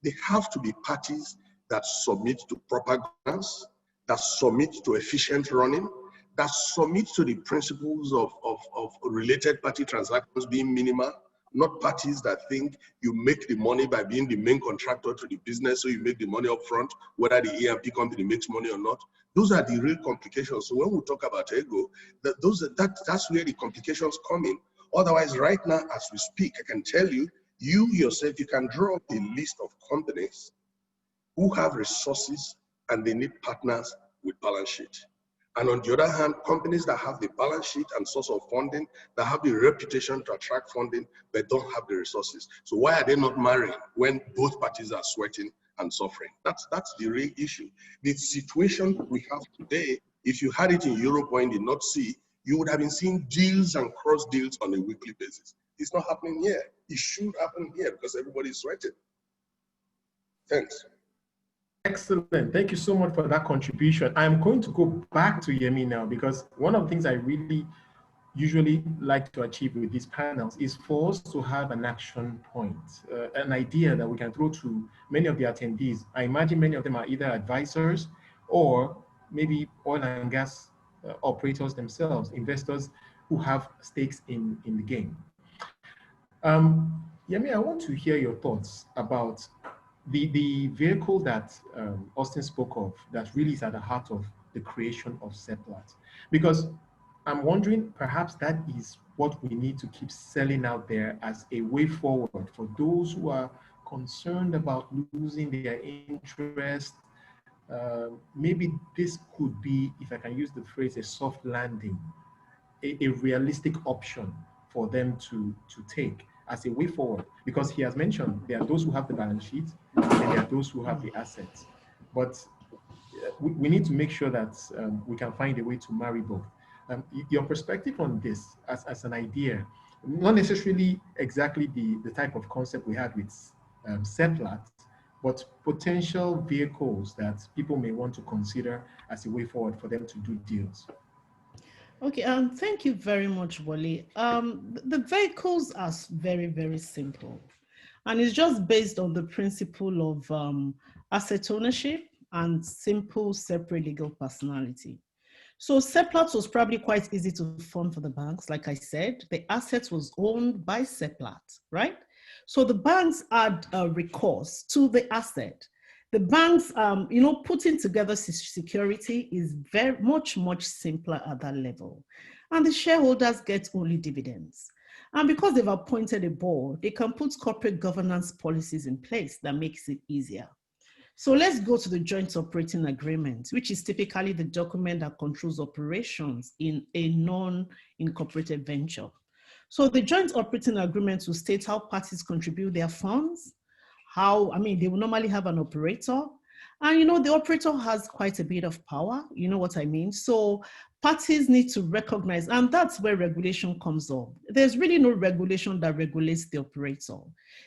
they have to be parties that submit to proper governance, that submit to efficient running, that submit to the principles of related party transactions being minimal, not parties that think you make the money by being the main contractor to the business, so you make the money up front, whether the EMP company makes money or not. Those are the real complications. So when we talk about ego, that's where the complications come in. Otherwise, right now, as we speak, I can tell you, you yourself, you can draw up a list of companies who have resources and they need partners with balance sheet. And on the other hand, companies that have the balance sheet and source of funding, that have the reputation to attract funding, but don't have the resources. So why are they not marrying when both parties are sweating and suffering? That's the real issue. The situation we have today, if you had it in Europe or in the North Sea, you would have been seeing deals and cross deals on a weekly basis. It's not happening here. It should happen here because everybody is sweating. Thanks. Excellent. Thank you so much for that contribution. I'm going to go back to Yemi now, because one of the things I really usually like to achieve with these panels is for us to have an action point, an idea that we can throw to many of the attendees. I imagine many of them are either advisors or maybe oil and gas operators themselves, investors who have stakes in the game. Yemi, I want to hear your thoughts about the vehicle that Austin spoke of that really is at the heart of the creation of Seplat. Because I'm wondering, perhaps that is what we need to keep selling out there as a way forward for those who are concerned about losing their interest. Maybe this could be, if I can use the phrase, a soft landing, a realistic option for them to take as a way forward, because he has mentioned there are those who have the balance sheet and there are those who have the assets. But we need to make sure that we can find a way to marry both. Your perspective on this as an idea, not necessarily exactly the type of concept we had with Seplat, but potential vehicles that people may want to consider as a way forward for them to do deals. Okay, thank you very much, Wole. The vehicles are very, very simple. And it's just based on the principle of asset ownership and simple separate legal personality. So Seplat was probably quite easy to fund for the banks. Like I said, the assets was owned by Seplat, right? So the banks had recourse to the asset. The banks, putting together security is very much simpler at that level. And the shareholders get only dividends. And because they've appointed a board, they can put corporate governance policies in place that makes it easier. So let's go to the joint operating agreement, which is typically the document that controls operations in a non-incorporated venture. So the joint operating agreement will state how parties contribute their funds, they will normally have an operator, And, you know, the operator has quite a bit of power. You know what I mean? So parties need to recognize, and that's where regulation comes up. There's really no regulation that regulates the operator.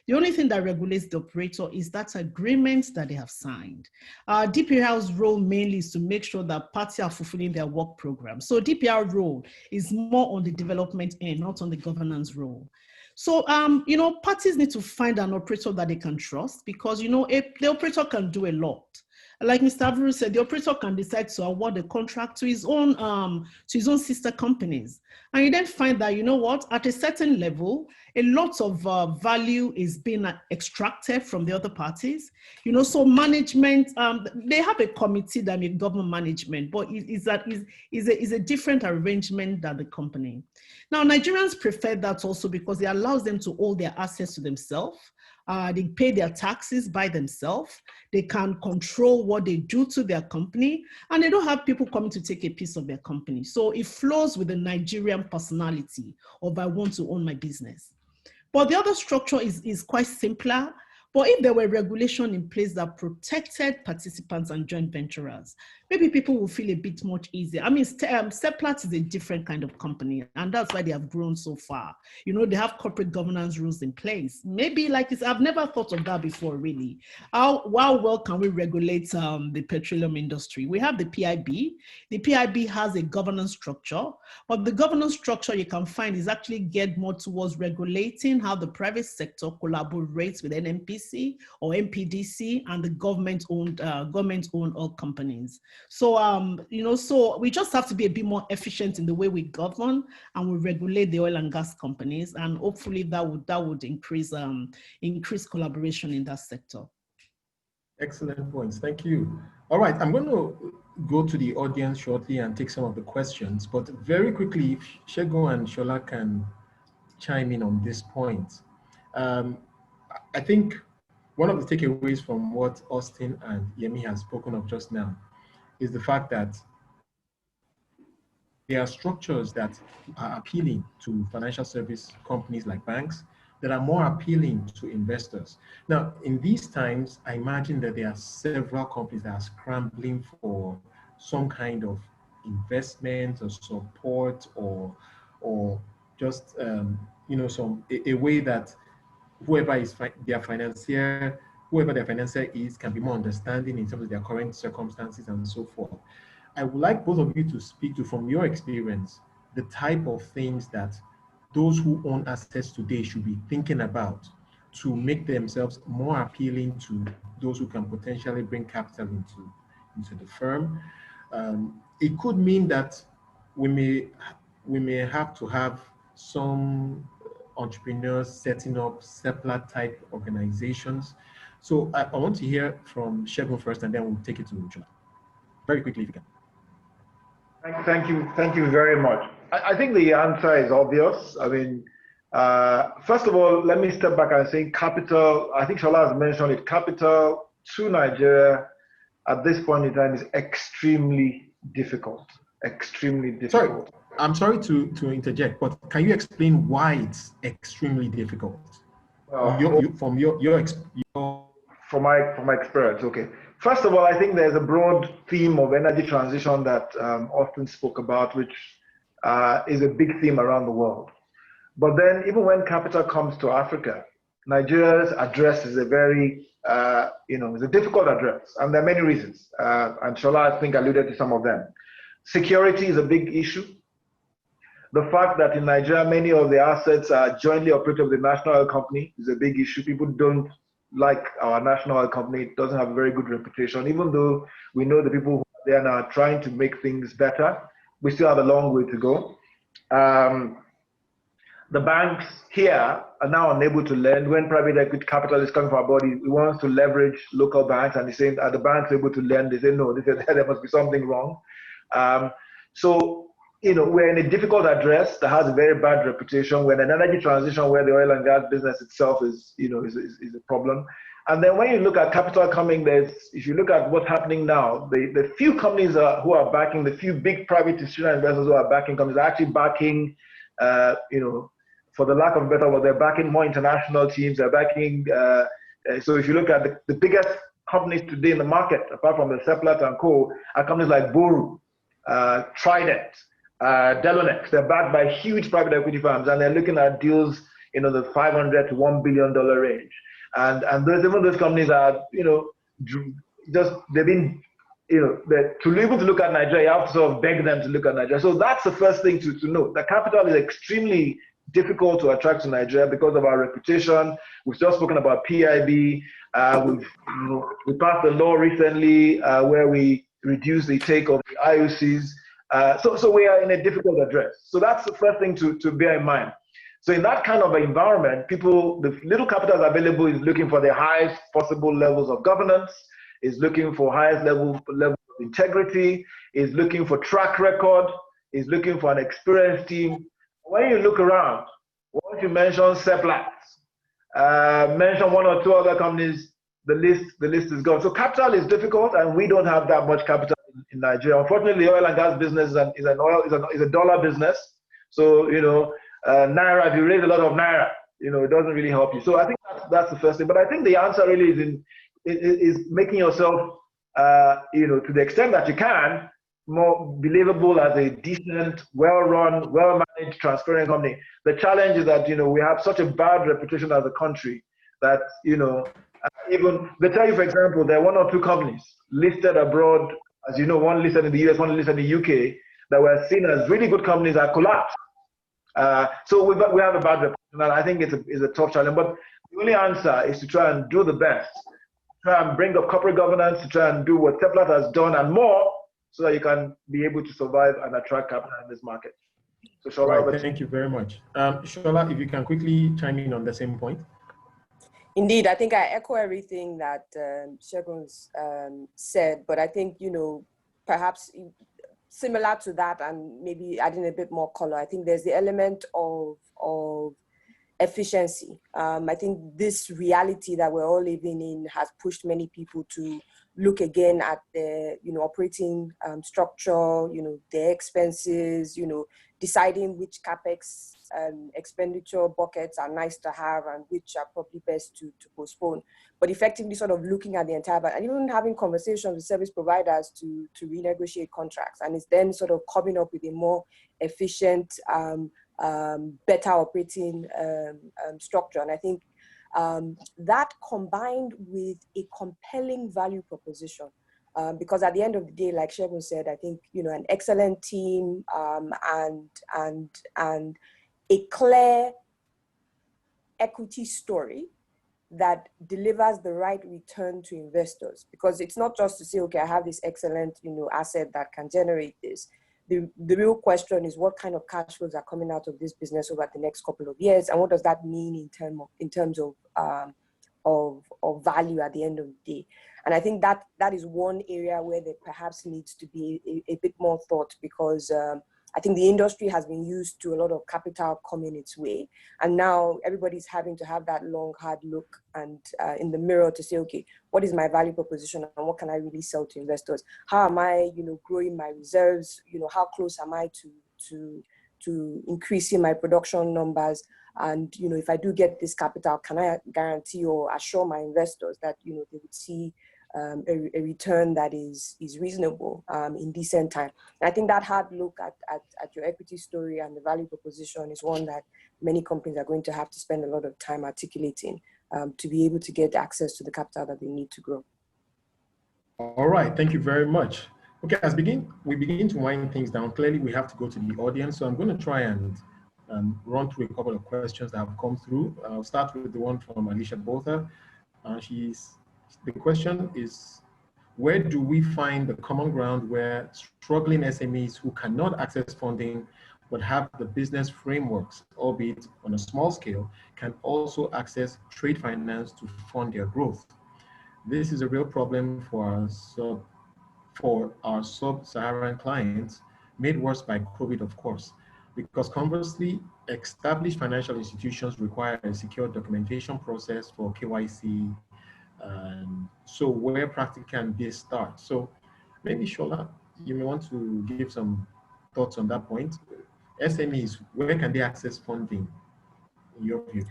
The only thing that regulates the operator is that agreement that they have signed. DPR's role mainly is to make sure that parties are fulfilling their work program. So DPR role is more on the development end, not on the governance role. So, you know, parties need to find an operator that they can trust, because, you know, the operator can do a lot. Like Mr. Avuru said, the operator can decide to award a contract to his own sister companies. And you then find that, you know what, at a certain level, a lot of value is being extracted from the other parties. You know, so management, they have a committee that may govern management, but is a different arrangement than the company. Now, Nigerians prefer that also because it allows them to hold their assets to themselves. They pay their taxes by themselves. They can control what they do to their company, and they don't have people coming to take a piece of their company. So it flows with the Nigerian personality of I want to own my business. But the other structure is quite simpler. But if there were regulation in place that protected participants and joint venturers, maybe people will feel a bit much easier. I mean, Seplat is a different kind of company, and that's why they have grown so far. You know, they have corporate governance rules in place. Maybe like this, I've never thought of that before, really. How well can we regulate the petroleum industry? We have the PIB. The PIB has a governance structure, but the governance structure you can find is actually geared more towards regulating how the private sector collaborates with NNPC or MPDC and the government-owned oil companies. So, you know, so we just have to be a bit more efficient in the way we govern and we regulate the oil and gas companies, and hopefully that would increase collaboration in that sector. Excellent points. Thank you. All right, I'm going to go to the audience shortly and take some of the questions, but very quickly, if Segun and Sola can chime in on this point. I think one of the takeaways from what Austin and Yemi has spoken of just now is the fact that there are structures that are appealing to financial service companies like banks that are more appealing to investors. Now, in these times, I imagine that there are several companies that are scrambling for some kind of investment or support or just you know, a way that whoever their financier is can be more understanding in terms of their current circumstances and so forth. I would like both of you to speak to, from your experience, the type of things that those who own assets today should be thinking about to make themselves more appealing to those who can potentially bring capital into the firm. It could mean that we may have to have some entrepreneurs setting up Seplat type organizations. So I want to hear from Segun first, and then we'll take it to Olujobi. Very quickly, if you can. Thank you very much. I think the answer is obvious. I mean, first of all, let me step back and say capital. I think Sola has mentioned it. Capital to Nigeria at this point in time is extremely difficult. Extremely difficult. Sorry. I'm sorry to interject, but can you explain why it's extremely difficult? From my experience, okay. First of all, I think there's a broad theme of energy transition that Austin spoke about, which is a big theme around the world. But then, even when capital comes to Africa, Nigeria's address is a very, it's a difficult address, and there are many reasons. And Sola, I think, alluded to some of them. Security is a big issue. The fact that in Nigeria, many of the assets are jointly operated with the national oil company is a big issue. People don't like our national oil company. It doesn't have a very good reputation. Even though we know the people who are there now are trying to make things better, we still have a long way to go. The banks here are now unable to lend. When private equity capital is coming from our body, we want to leverage local banks, and they say, are the banks able to lend? They say, no, they say, there must be something wrong. So, you know, we're in a difficult address that has a very bad reputation. We're in an energy transition where the oil and gas business itself is a problem. And then when you look at capital coming, if you look at what's happening now, the few companies who are backing, the few big private institutional investors who are backing companies are actually backing, for the lack of a better word, they're backing more international teams. They're backing. So if you look at the biggest companies today in the market, apart from the Seplat and Co., are companies like Boru, Trident, Delonex. They're backed by huge private equity firms, and they're looking at deals, the $500 to $1 billion range. And even those companies are, they've been, to be able to look at Nigeria, you have to sort of beg them to look at Nigeria. So that's the first thing to note. The capital is extremely difficult to attract to Nigeria because of our reputation. We've just spoken about PIB. We passed a law recently where we reduced the take of the IOCs. So we are in a difficult address. So that's the first thing to bear in mind. So in that kind of environment, the little capital available is looking for the highest possible levels of governance, is looking for highest level of integrity, is looking for track record, is looking for an experienced team. When you look around, once you mention Seplat, mention one or two other companies, the list is gone. So capital is difficult, and we don't have that much capital in Nigeria. Unfortunately, the oil and gas business is a dollar business. So naira, if you raise a lot of naira, it doesn't really help you. So I think that's the first thing. But I think the answer really is making yourself, to the extent that you can, more believable as a decent, well-run, well-managed, transparent company. The challenge is that we have such a bad reputation as a country that even they tell you, for example, there are one or two companies listed abroad, as you know, one listed in the US, one listed in the UK, that were seen as really good companies that collapsed. So we have a bad reputation, and I think it's a tough challenge. But the only answer is to try and do the best, try and bring up corporate governance, to try and do what Seplat has done and more, so that you can be able to survive and attract capital in this market. So Shola, right, thank you very much. Shola, if you can quickly chime in on the same point. Indeed, I think I echo everything that Segun's said, but I think, perhaps similar to that, and maybe adding a bit more color, I think there's the element of efficiency. I think this reality that we're all living in has pushed many people to look again at their, operating structure, their expenses, deciding which capex expenditure buckets are nice to have and which are probably best to postpone. But effectively sort of looking at the entire, and even having conversations with service providers to renegotiate contracts. And it's then sort of coming up with a more efficient, better operating structure. And I think that combined with a compelling value proposition, because at the end of the day, like Segun said, I think an excellent team and a clear equity story that delivers the right return to investors. Because it's not just to say, okay, I have this excellent asset that can generate this. The real question is what kind of cash flows are coming out of this business over the next couple of years, and what does that mean in terms of value at the end of the day. And I think that is one area where there perhaps needs to be a bit more thought, because I think the industry has been used to a lot of capital coming its way, and now everybody's having to have that long, hard look and in the mirror to say, okay, what is my value proposition and what can I really sell to investors? How am I, growing my reserves? How close am I to increasing my production numbers? And if I do get this capital, can I guarantee or assure my investors that they would see a return that is reasonable in decent time? And I think that hard look at your equity story and the value proposition is one that many companies are going to have to spend a lot of time articulating to be able to get access to the capital that they need to grow. All right, thank you very much. Okay, as we begin to wind things down, clearly we have to go to the audience. So I'm going to try and run through a couple of questions that have come through. I'll start with the one from Alicia Botha. The question is, where do we find the common ground where struggling SMEs who cannot access funding but have the business frameworks, albeit on a small scale, can also access trade finance to fund their growth? This is a real problem for our sub-Saharan clients, made worse by COVID, of course, because conversely, established financial institutions require a secure documentation process for KYC. So where practically can this start? So maybe Shola, you may want to give some thoughts on that point. SMEs, where can they access funding in your view?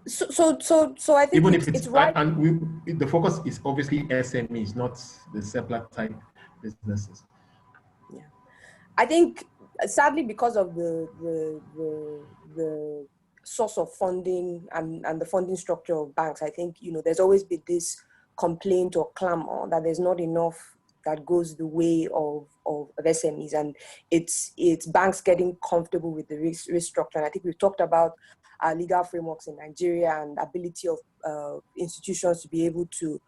So I think even if it's right. And the focus is obviously SMEs, not the Seplat type businesses. Yeah, I think sadly because of the source of funding and the funding structure of banks, I think there's always been this complaint or clamor that there's not enough that goes the way of SMEs, and it's banks getting comfortable with the risk structure. And I think we've talked about legal frameworks in Nigeria and ability of institutions to be able to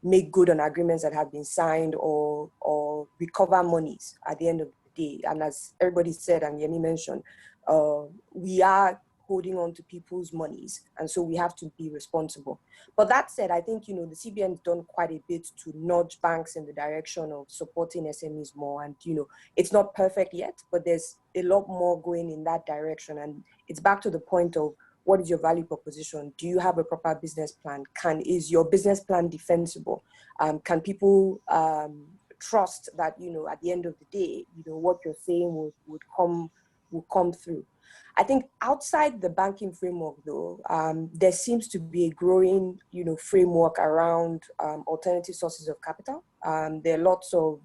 make good on agreements that have been signed or recover monies at the end of the day. And as everybody said, and Yemi mentioned, we are holding on to people's monies, and so we have to be responsible. But that said, I think the CBN has done quite a bit to nudge banks in the direction of supporting SMEs more. And it's not perfect yet, but there's a lot more going in that direction. And it's back to the point of, what is your value proposition? Do you have a proper business plan? Is your business plan defensible? Can people trust that at the end of the day, what you're saying will come through? I think outside the banking framework, though, there seems to be a growing framework around alternative sources of capital. There are lots of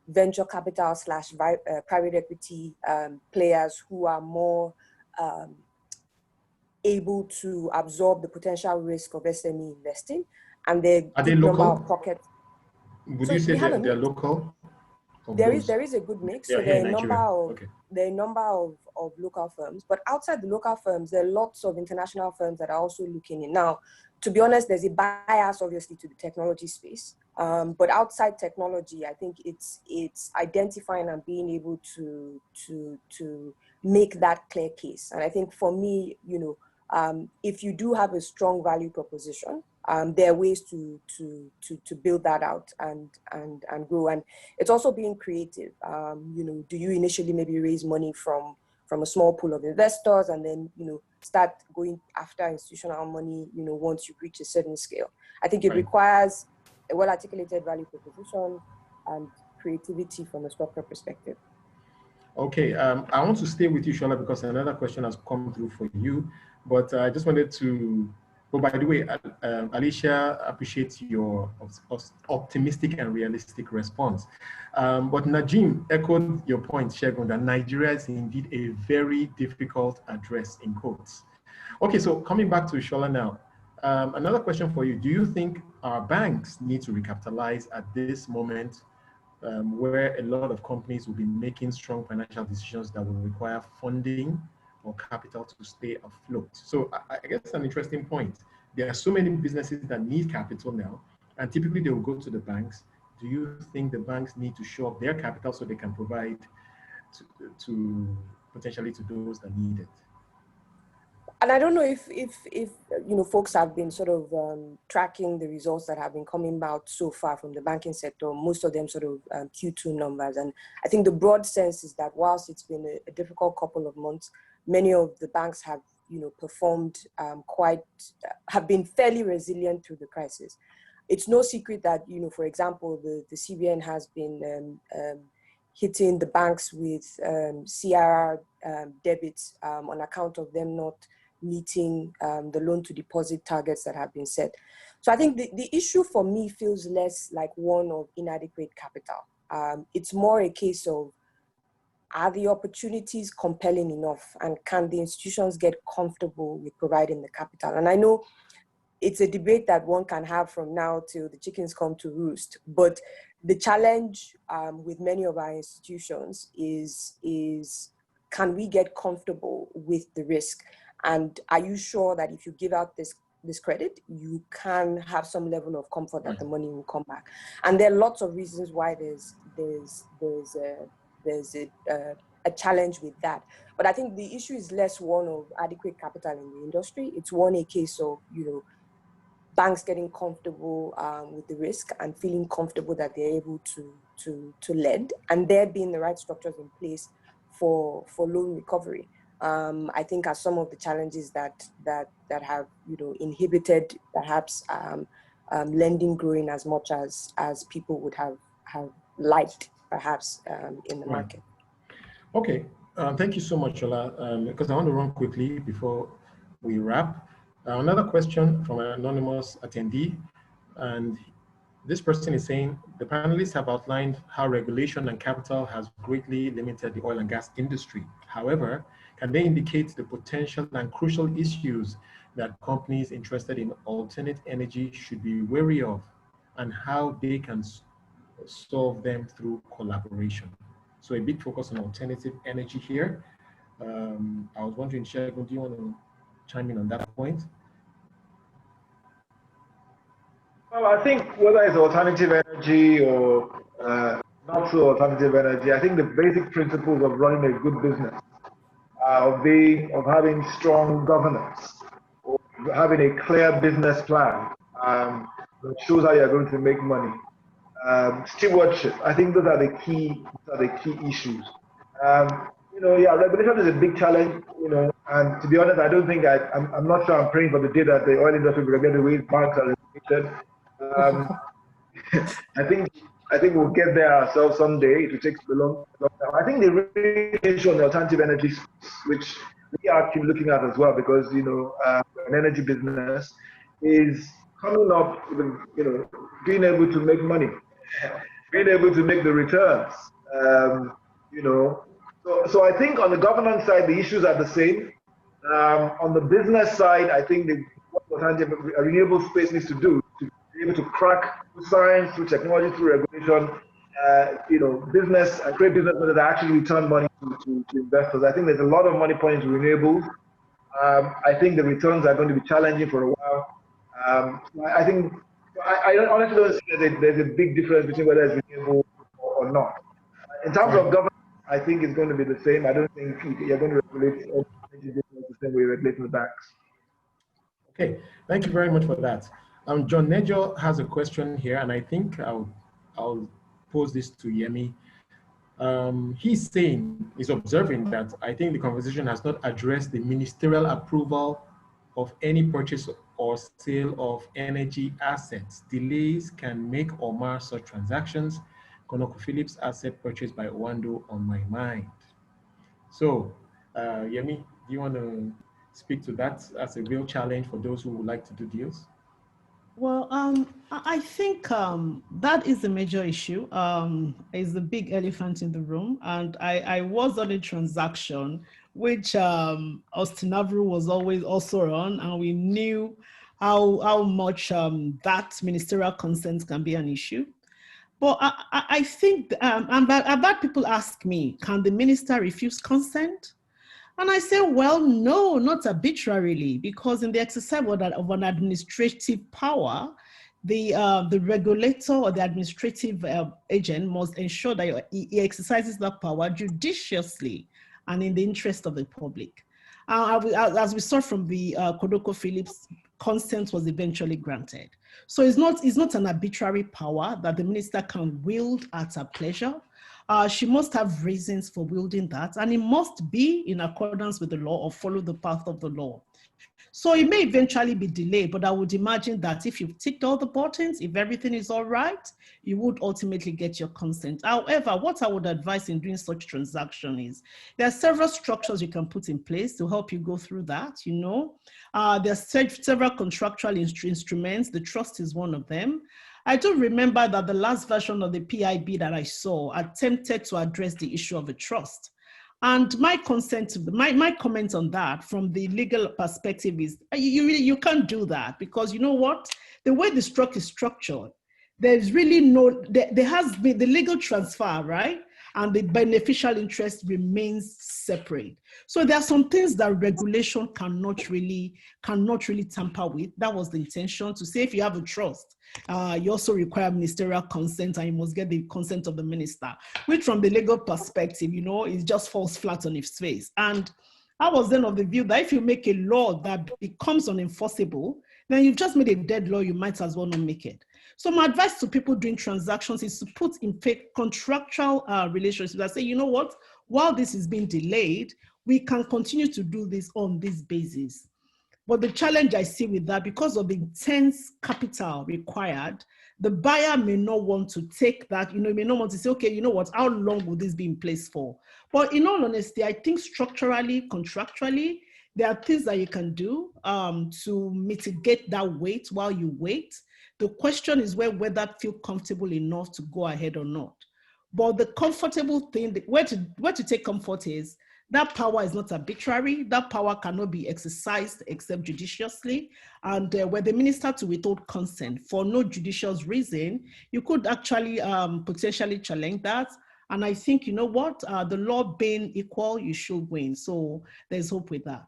venture capital / private equity players who are more able to absorb the potential risk of SME investing, and Are they local? Pockets. Would you say they're local? There is a good mix. So there are a number of local firms, but outside the local firms, there are lots of international firms that are also looking in. Now, to be honest, there's a bias obviously to the technology space, but outside technology, I think it's identifying and being able to make that clear case. And I think for me, if you do have a strong value proposition, there are ways to build that out and grow. And it's also being creative. Do you initially maybe raise money from a small pool of investors and then start going after institutional money once you reach a certain scale? I think it requires a well-articulated value proposition and creativity from a structure perspective. Okay, I want to stay with you, Shola, because another question has come through for you. But I just wanted to, by the way, Alicia appreciates your optimistic and realistic response. But Najim echoed your point, Segun, that Nigeria is indeed a very difficult address, in quotes. Okay, so coming back to Shola now, another question for you. Do you think our banks need to recapitalize at this moment, where a lot of companies will be making strong financial decisions that will require funding or capital to stay afloat? So I guess an interesting point. There are so many businesses that need capital now, and typically they will go to the banks. Do you think the banks need to show up their capital so they can provide to potentially to those that need it? And I don't know if folks have been sort of tracking the results that have been coming out so far from the banking sector, most of them sort of Q2 numbers. And I think the broad sense is that whilst it's been a difficult couple of months, many of the banks have performed have been fairly resilient through the crisis. It's no secret that, for example, the CBN has been hitting the banks with CRR debits on account of them not meeting the loan to deposit targets that have been set. So I think the issue for me feels less like one of inadequate capital. It's more a case of, are the opportunities compelling enough, and can the institutions get comfortable with providing the capital? And I know it's a debate that one can have from now till the chickens come to roost, but the challenge with many of our institutions is can we get comfortable with the risk? And are you sure that if you give out this credit, you can have some level of comfort that the money will come back? And there are lots of reasons why there's a challenge with that. But I think the issue is less one of adequate capital in the industry. It's a case of, banks getting comfortable with the risk and feeling comfortable that they're able to lend, and there being the right structures in place for loan recovery. I think are some of the challenges that have inhibited perhaps lending growing as much as people would have liked perhaps in the market. Okay, thank you so much, Shola. Because I want to run quickly before we wrap. Another question from an anonymous attendee, and this person is saying, the panelists have outlined how regulation and capital has greatly limited the oil and gas industry. However, can they indicate the potential and crucial issues that companies interested in alternate energy should be wary of, and how they can solve them through collaboration? So a big focus on alternative energy here. I was wondering, Segun, do you want to chime in on that point? Well, I think whether it's alternative energy or not so alternative energy, I think the basic principles of running a good business, of having strong governance, or having a clear business plan that shows how you're going to make money, stewardship. I think those are the key issues. Regulation is a big challenge, and to be honest, I don't think I'm not sure I'm praying for the day that the oil industry will regulate the way banks are regulated. I think we'll get there ourselves someday. It will take a long time. I think the regulation on the alternative energy space, which we are actually looking at as well, because an energy business is coming up with being able to make money, being able to make the returns. So I think on the governance side, the issues are the same. On the business side, I think what alternative renewable space needs to do to be able to crack through science, through technology, through regulation, business and create business that actually return money to investors. I think there's a lot of money pouring into renewables. I think the returns are going to be challenging for a while. I honestly don't see there's a big difference between whether it's renewable or not. In terms of governance, I think it's going to be the same. I don't think you're going to regulate energy business the same way you're regulating the banks. Okay, thank you very much for that. John Nejo has a question here, and I think I'll pose this to Yemi. He's observing that I think the conversation has not addressed the ministerial approval of any purchase or sale of energy assets. Delays can make or mar such transactions. ConocoPhillips asset purchased by Owando on my mind. So, Yemi, do you want to speak to that as a real challenge for those who would like to do deals? Well, I think that is a major issue. It's the big elephant in the room. And I was on a transaction which Austin Avuru was always also on, and we knew how much that ministerial consent can be an issue. But I think, I've had people ask me, can the minister refuse consent? And I say, well, no, not arbitrarily, because in the exercise of an administrative power, the regulator or the administrative agent must ensure that he exercises that power judiciously and in the interest of the public. As we saw from the ConocoPhillips, consent was eventually granted. So it's not an arbitrary power that the minister can wield at her pleasure. She must have reasons for wielding that, and it must be in accordance with the law or follow the path of the law. So it may eventually be delayed, but I would imagine that if you've ticked all the buttons, if everything is all right, you would ultimately get your consent. However, what I would advise in doing such transaction is there are several structures you can put in place to help you go through that. There are several contractual instruments. The trust is one of them. I do remember that the last version of the PIB that I saw attempted to address the issue of a trust. And my comment on that from the legal perspective is you can't do that, because you know what? The way the structure is structured, there's really there has been the legal transfer, right? And the beneficial interest remains separate. So there are some things that regulation cannot really tamper with. That was the intention, to say if you have a trust, you also require ministerial consent, and you must get the consent of the minister, which from the legal perspective, it just falls flat on its face. And I was then of the view that if you make a law that becomes unenforceable, then you've just made a dead law, you might as well not make it. So my advice to people doing transactions is to put in contractual relationships that say, you know what, while this is being delayed, we can continue to do this on this basis. But the challenge I see with that, because of the intense capital required, the buyer may not want to take that, may not want to say, okay, you know what, how long will this be in place for? But in all honesty, I think structurally, contractually, there are things that you can do to mitigate that wait while you wait. The question is whether feel comfortable enough to go ahead or not. But the comfortable thing, where to take comfort is that power is not arbitrary. That power cannot be exercised except judiciously. And were the minister to withhold consent for no judicious reason, you could actually potentially challenge that. And I think, you know what, the law being equal, you should win. So there's hope with that.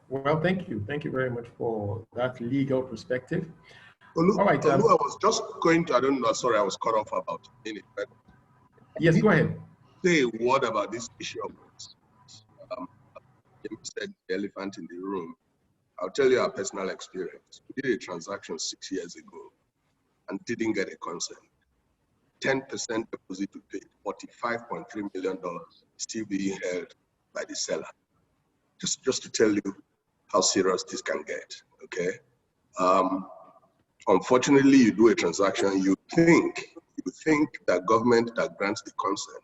Well, thank you. Thank you very much for that legal perspective. Olu, all right. Olu, I was just going to, I don't know, sorry, I was cut off about a minute. But yes, go ahead. Say a word about this issue of Jim said the elephant in the room. I'll tell you our personal experience. We did a transaction 6 years ago and didn't get a consent. 10% deposit we paid, $45.3 million, still being held by the seller. Just to tell you how serious this can get, okay? Unfortunately, you do a transaction, you think that government that grants the consent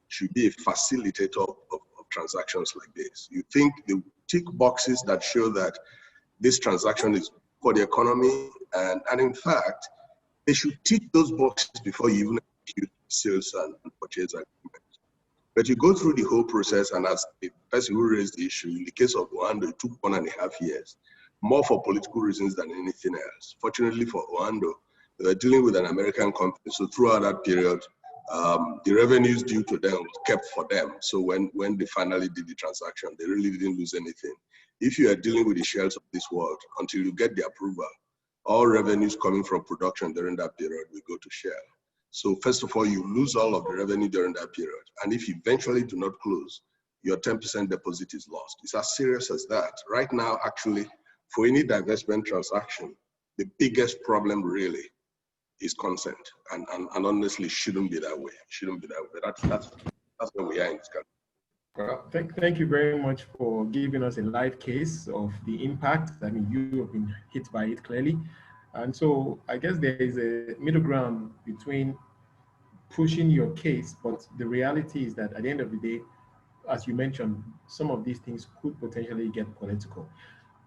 should be a facilitator of transactions like this. You think they tick boxes that show that this transaction is for the economy, and in fact, they should tick those boxes before you even execute sales and purchase agreement. But you go through the whole process, and as the person who raised the issue, in the case of Oando, it took 1.5 years, more for political reasons than anything else. Fortunately for Oando, they were dealing with an American company, so throughout that period, the revenues due to them was kept for them. So when they finally did the transaction, they really didn't lose anything. If you are dealing with the shells of this world, until you get the approval, all revenues coming from production during that period will go to Shell. So first of all, you lose all of the revenue during that period. And if you eventually do not close, your 10% deposit is lost. It's as serious as that. Right now, actually, for any divestment transaction, the biggest problem really is consent. And honestly, shouldn't be that way. Shouldn't be that way. That's where we are in this country. Well, thank you very much for giving us a live case of the impact. I mean, you have been hit by it clearly. And so I guess there is a middle ground between pushing your case, but the reality is that at the end of the day, as you mentioned, some of these things could potentially get political.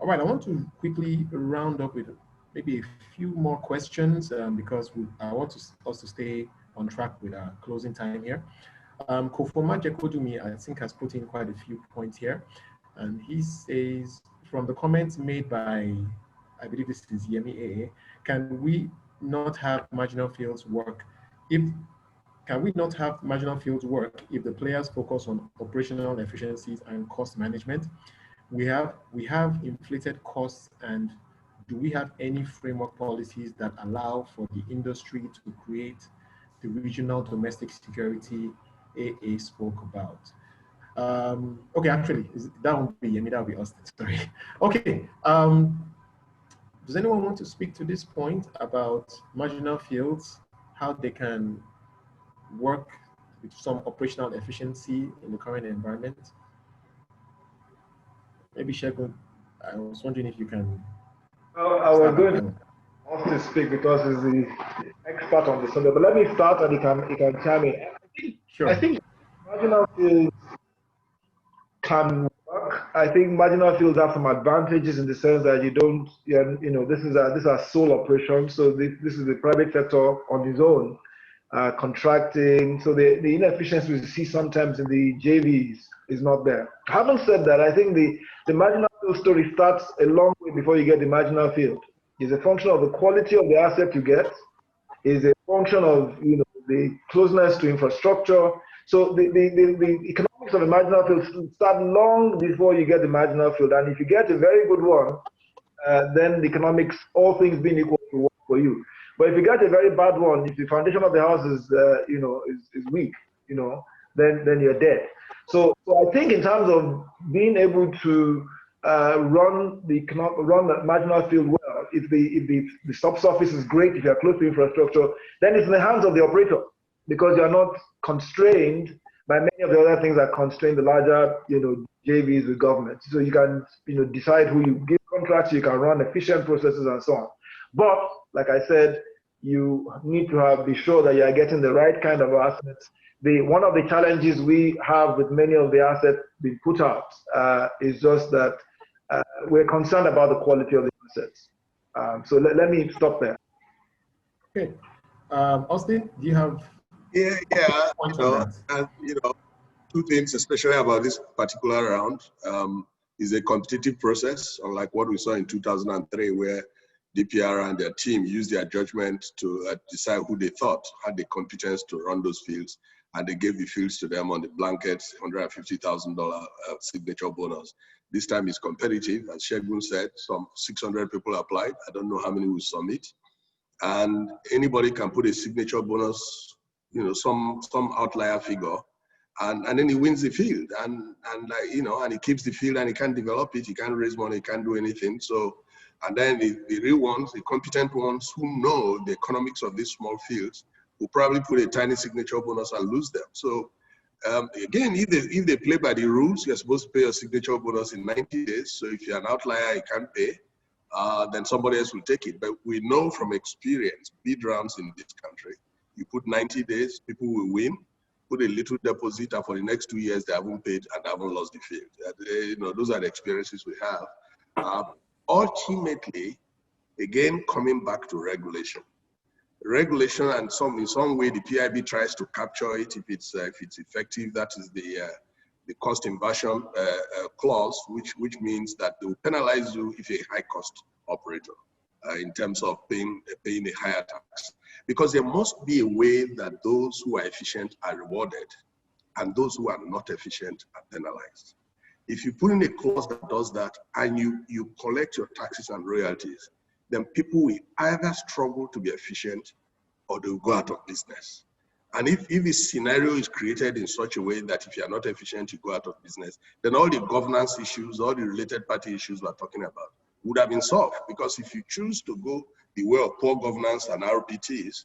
All right, I want to quickly round up with maybe a few more questions because I want us to stay on track with our closing time here. Kofoma Jekodumi, I think, has put in quite a few points here. And he says, from the comments made by, I believe this is Yemi AA, can we not have marginal fields work if the players focus on operational efficiencies and cost management? We have inflated costs, and do we have any framework policies that allow for the industry to create the regional domestic security AA spoke about? Okay, actually, that won't be Yemi, that will be Austin, sorry. Okay, does anyone want to speak to this point about marginal fields, how they can work with some operational efficiency in the current environment? Maybe Segun, I was wondering if you can. Well, I was going to ask to speak because he's the expert on the subject, but let me start and he can chime in. Sure. I think marginal fields can work. I think marginal fields have some advantages in the sense that you don't, these are sole operations, so this is the private sector on its own. Contracting, so the inefficiency we see sometimes in the JVs is not there. Having said that, I think the marginal field story starts a long way before you get the marginal field. It's a function of the quality of the asset you get, is a function of the closeness to infrastructure. So the economics of the marginal field start long before you get the marginal field, and if you get a very good one, then the economics, all things being equal, will work for you. But if you get a very bad one, if the foundation of the house is weak, then you're dead. So I think in terms of being able to run the marginal field well, if the subsurface is great, if you're close to infrastructure, then it's in the hands of the operator, because you're not constrained by many of the other things that constrain the larger JVs with government. So you can decide who you give contracts, you can run efficient processes and so on. But like I said, you need to be sure that you are getting the right kind of assets one of the challenges we have with many of the assets being put out is just that we're concerned about the quality of the assets. So let me stop there. Okay. Austin, do you have? Yeah. Two things, especially about this particular round, is a competitive process, unlike what we saw in 2003, where DPR and their team used their judgment to decide who they thought had the competence to run those fields, and they gave the fields to them on the blanket $150,000 signature bonus. This time it's competitive, as Segun said. Some 600 people applied. I don't know how many will submit, and anybody can put a signature bonus, some outlier figure, and then he wins the field, and he keeps the field, and he can't develop it, he can't raise money, he can't do anything. So, and then the real ones, the competent ones who know the economics of these small fields, will probably put a tiny signature bonus and lose them. So again, if they play by the rules, you're supposed to pay a signature bonus in 90 days. So if you're an outlier, you can't pay, then somebody else will take it. But we know from experience, bid rounds in this country, you put 90 days, people will win, put a little deposit, and for the next 2 years, they haven't paid and they haven't lost the field. Those are the experiences we have. Ultimately, again, coming back to regulation. Regulation, and in some way, the PIB tries to capture it if it's effective. That is the cost inversion clause, which means that they will penalize you if you're a high-cost operator in terms of paying a higher tax. Because there must be a way that those who are efficient are rewarded and those who are not efficient are penalized. If you put in a clause that does that and you collect your taxes and royalties, then people will either struggle to be efficient or they'll go out of business. And if this scenario is created in such a way that if you're not efficient, you go out of business, then all the governance issues, all the related party issues we're talking about would have been solved. Because if you choose to go the way of poor governance and RPTs,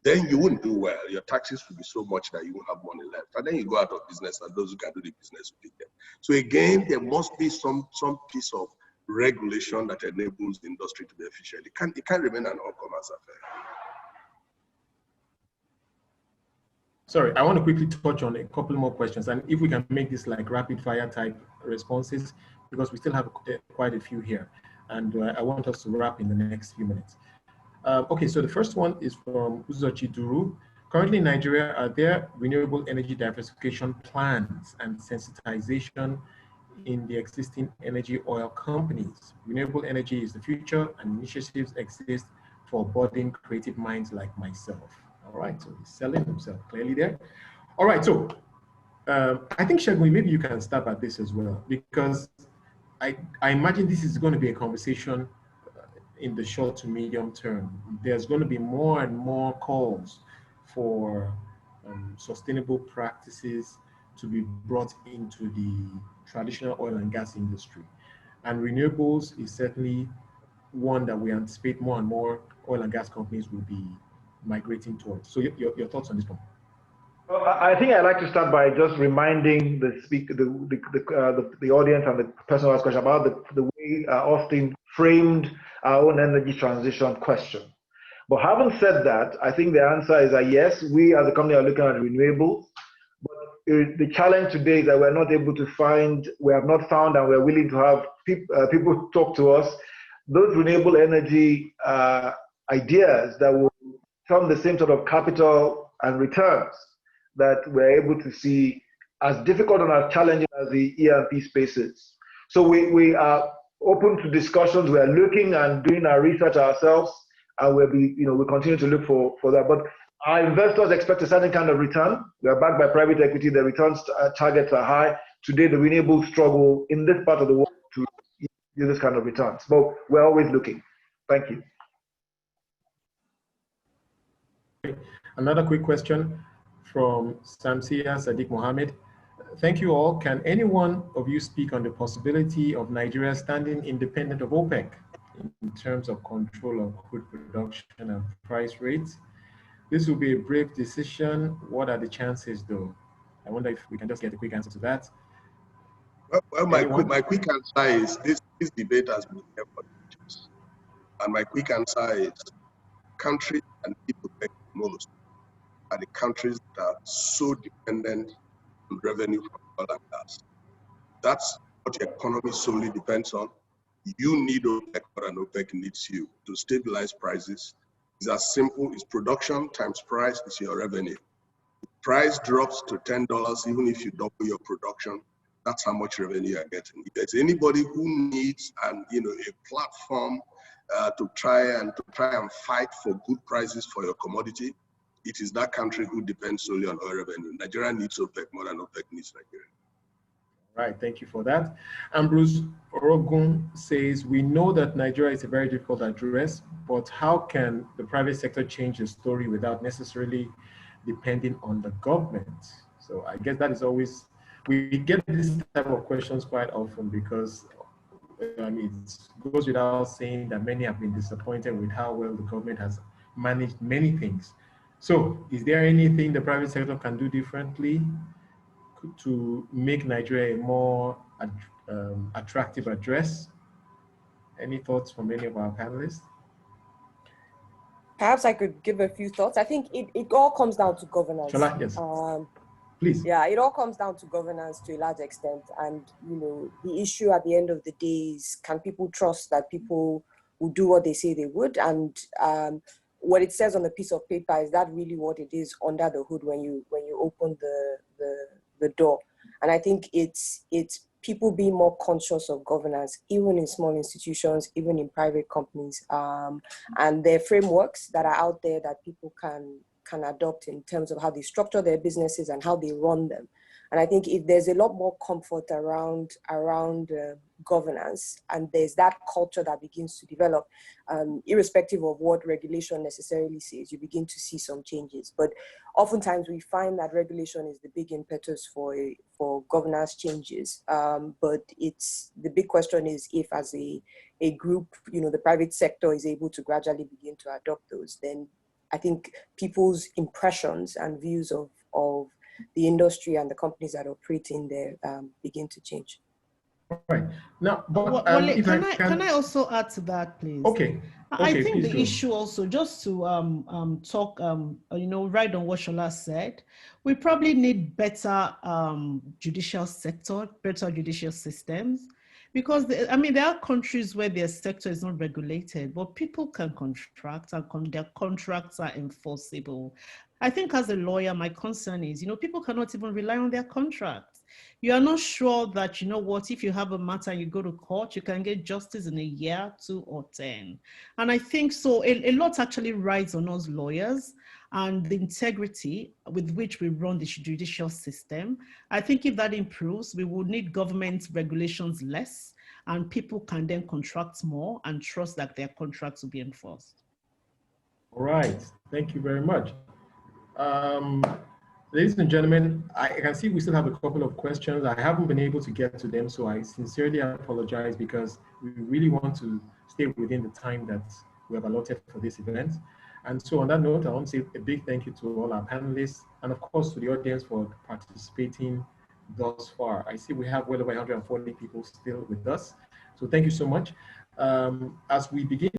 then you wouldn't do well. Your taxes will be so much that you won't have money left. And then you go out of business, and those who can do the business will pick them. So again, there must be some piece of regulation that enables the industry to be efficient. It can't remain an all-commerce affair. Sorry, I want to quickly touch on a couple more questions, and if we can make this like rapid fire type responses, because we still have quite a few here, and I want us to wrap in the next few minutes. Okay, so the first one is from Uzochi Duru. Currently in Nigeria, are there renewable energy diversification plans and sensitization in the existing energy oil companies? Renewable energy is the future, and initiatives exist for budding creative minds like myself. All right, so he's selling himself clearly there. All right, so I think, Segun, maybe you can start at this as well, because I imagine this is going to be a conversation in the short to medium term. There's going to be more and more calls for sustainable practices to be brought into the traditional oil and gas industry. And renewables is certainly one that we anticipate more and more oil and gas companies will be migrating towards. So your thoughts on this one? Well, I think I'd like to start by just reminding the speaker, the audience and the person who asked question about the way Austin framed our own energy transition question. But having said that, I think the answer is that yes, we as a company are looking at renewables, but the challenge today is that we're not able to find, we have not found, and we're willing to have people talk to us, those renewable energy ideas that will from the same sort of capital and returns that we're able to see, as difficult and as challenging as the E&P space is. So we are open to discussions. We are looking and doing our research ourselves, and we'll continue to look for that. But our investors expect a certain kind of return. We are backed by private equity. The returns targets are high. Today, the renewables struggle in this part of the world to do this kind of returns. But we're always looking. Thank you. Another quick question from Samsia Sadiq Mohammed. Thank you all. Can any one of you speak on the possibility of Nigeria standing independent of OPEC in terms of control of crude production and price rates? This will be a brave decision. What are the chances though? I wonder if we can just get a quick answer to that. Well, my quick answer is this debate has been here for years. And my quick answer is countries and people make most. are the countries that are so dependent on revenue from oil and gas. That's what your economy solely depends on. You need OPEC more than OPEC needs you to stabilize prices. It's as simple as production times price is your revenue. Price drops to $10, even if you double your production, that's how much revenue you're getting. If there's anybody who needs a platform to try and fight for good prices for your commodity, it is that country who depends solely on oil revenue. Nigeria needs OPEC more than OPEC needs Nigeria. Right, thank you for that. Ambrose Orogun says, we know that Nigeria is a very difficult address, but how can the private sector change the story without necessarily depending on the government? So I guess that is always, we get this type of questions quite often because it goes without saying that many have been disappointed with how well the government has managed many things. So is there anything the private sector can do differently to make Nigeria a more attractive address? Any thoughts from any of our panelists? Perhaps I could give a few thoughts. I think it all comes down to governance. Shola, yes. Please. Yeah, it all comes down to governance to a large extent. And, the issue at the end of the day is, can people trust that people will do what they say they would? And what it says on a piece of paper, is that really what it is under the hood when you open the door? And I think it's people being more conscious of governance, even in small institutions, even in private companies, and there are frameworks that are out there that people can adopt in terms of how they structure their businesses and how they run them. And I think if there's a lot more comfort around governance, and there's that culture that begins to develop, irrespective of what regulation necessarily says, you begin to see some changes. But oftentimes we find that regulation is the big impetus for governance changes. But the big question is, if as a group, the private sector is able to gradually begin to adopt those, then I think people's impressions and views of the industry and the companies that operate in there begin to change. Right. Now, but can I also add to that, please? Okay. I think the issue also, just to talk, right on what Shola said, we probably need better judicial sector, better judicial systems, because there are countries where their sector is not regulated, but people can contract and their contracts are enforceable. I think as a lawyer, my concern is, people cannot even rely on their contracts. You are not sure that, if you have a matter and you go to court, you can get justice in a year, 2 or 10. And I think so a lot actually rides on us lawyers and the integrity with which we run the judicial system. I think if that improves, we will need government regulations less, and people can then contract more and trust that their contracts will be enforced. All right, thank you very much. Ladies and gentlemen, I can see we still have a couple of questions. I haven't been able to get to them, so I sincerely apologize, because we really want to stay within the time that we have allotted for this event. And so on that note, I want to say a big thank you to all our panelists, and of course to the audience for participating thus far. I see we have well over 140 people still with us. So thank you so much. As we begin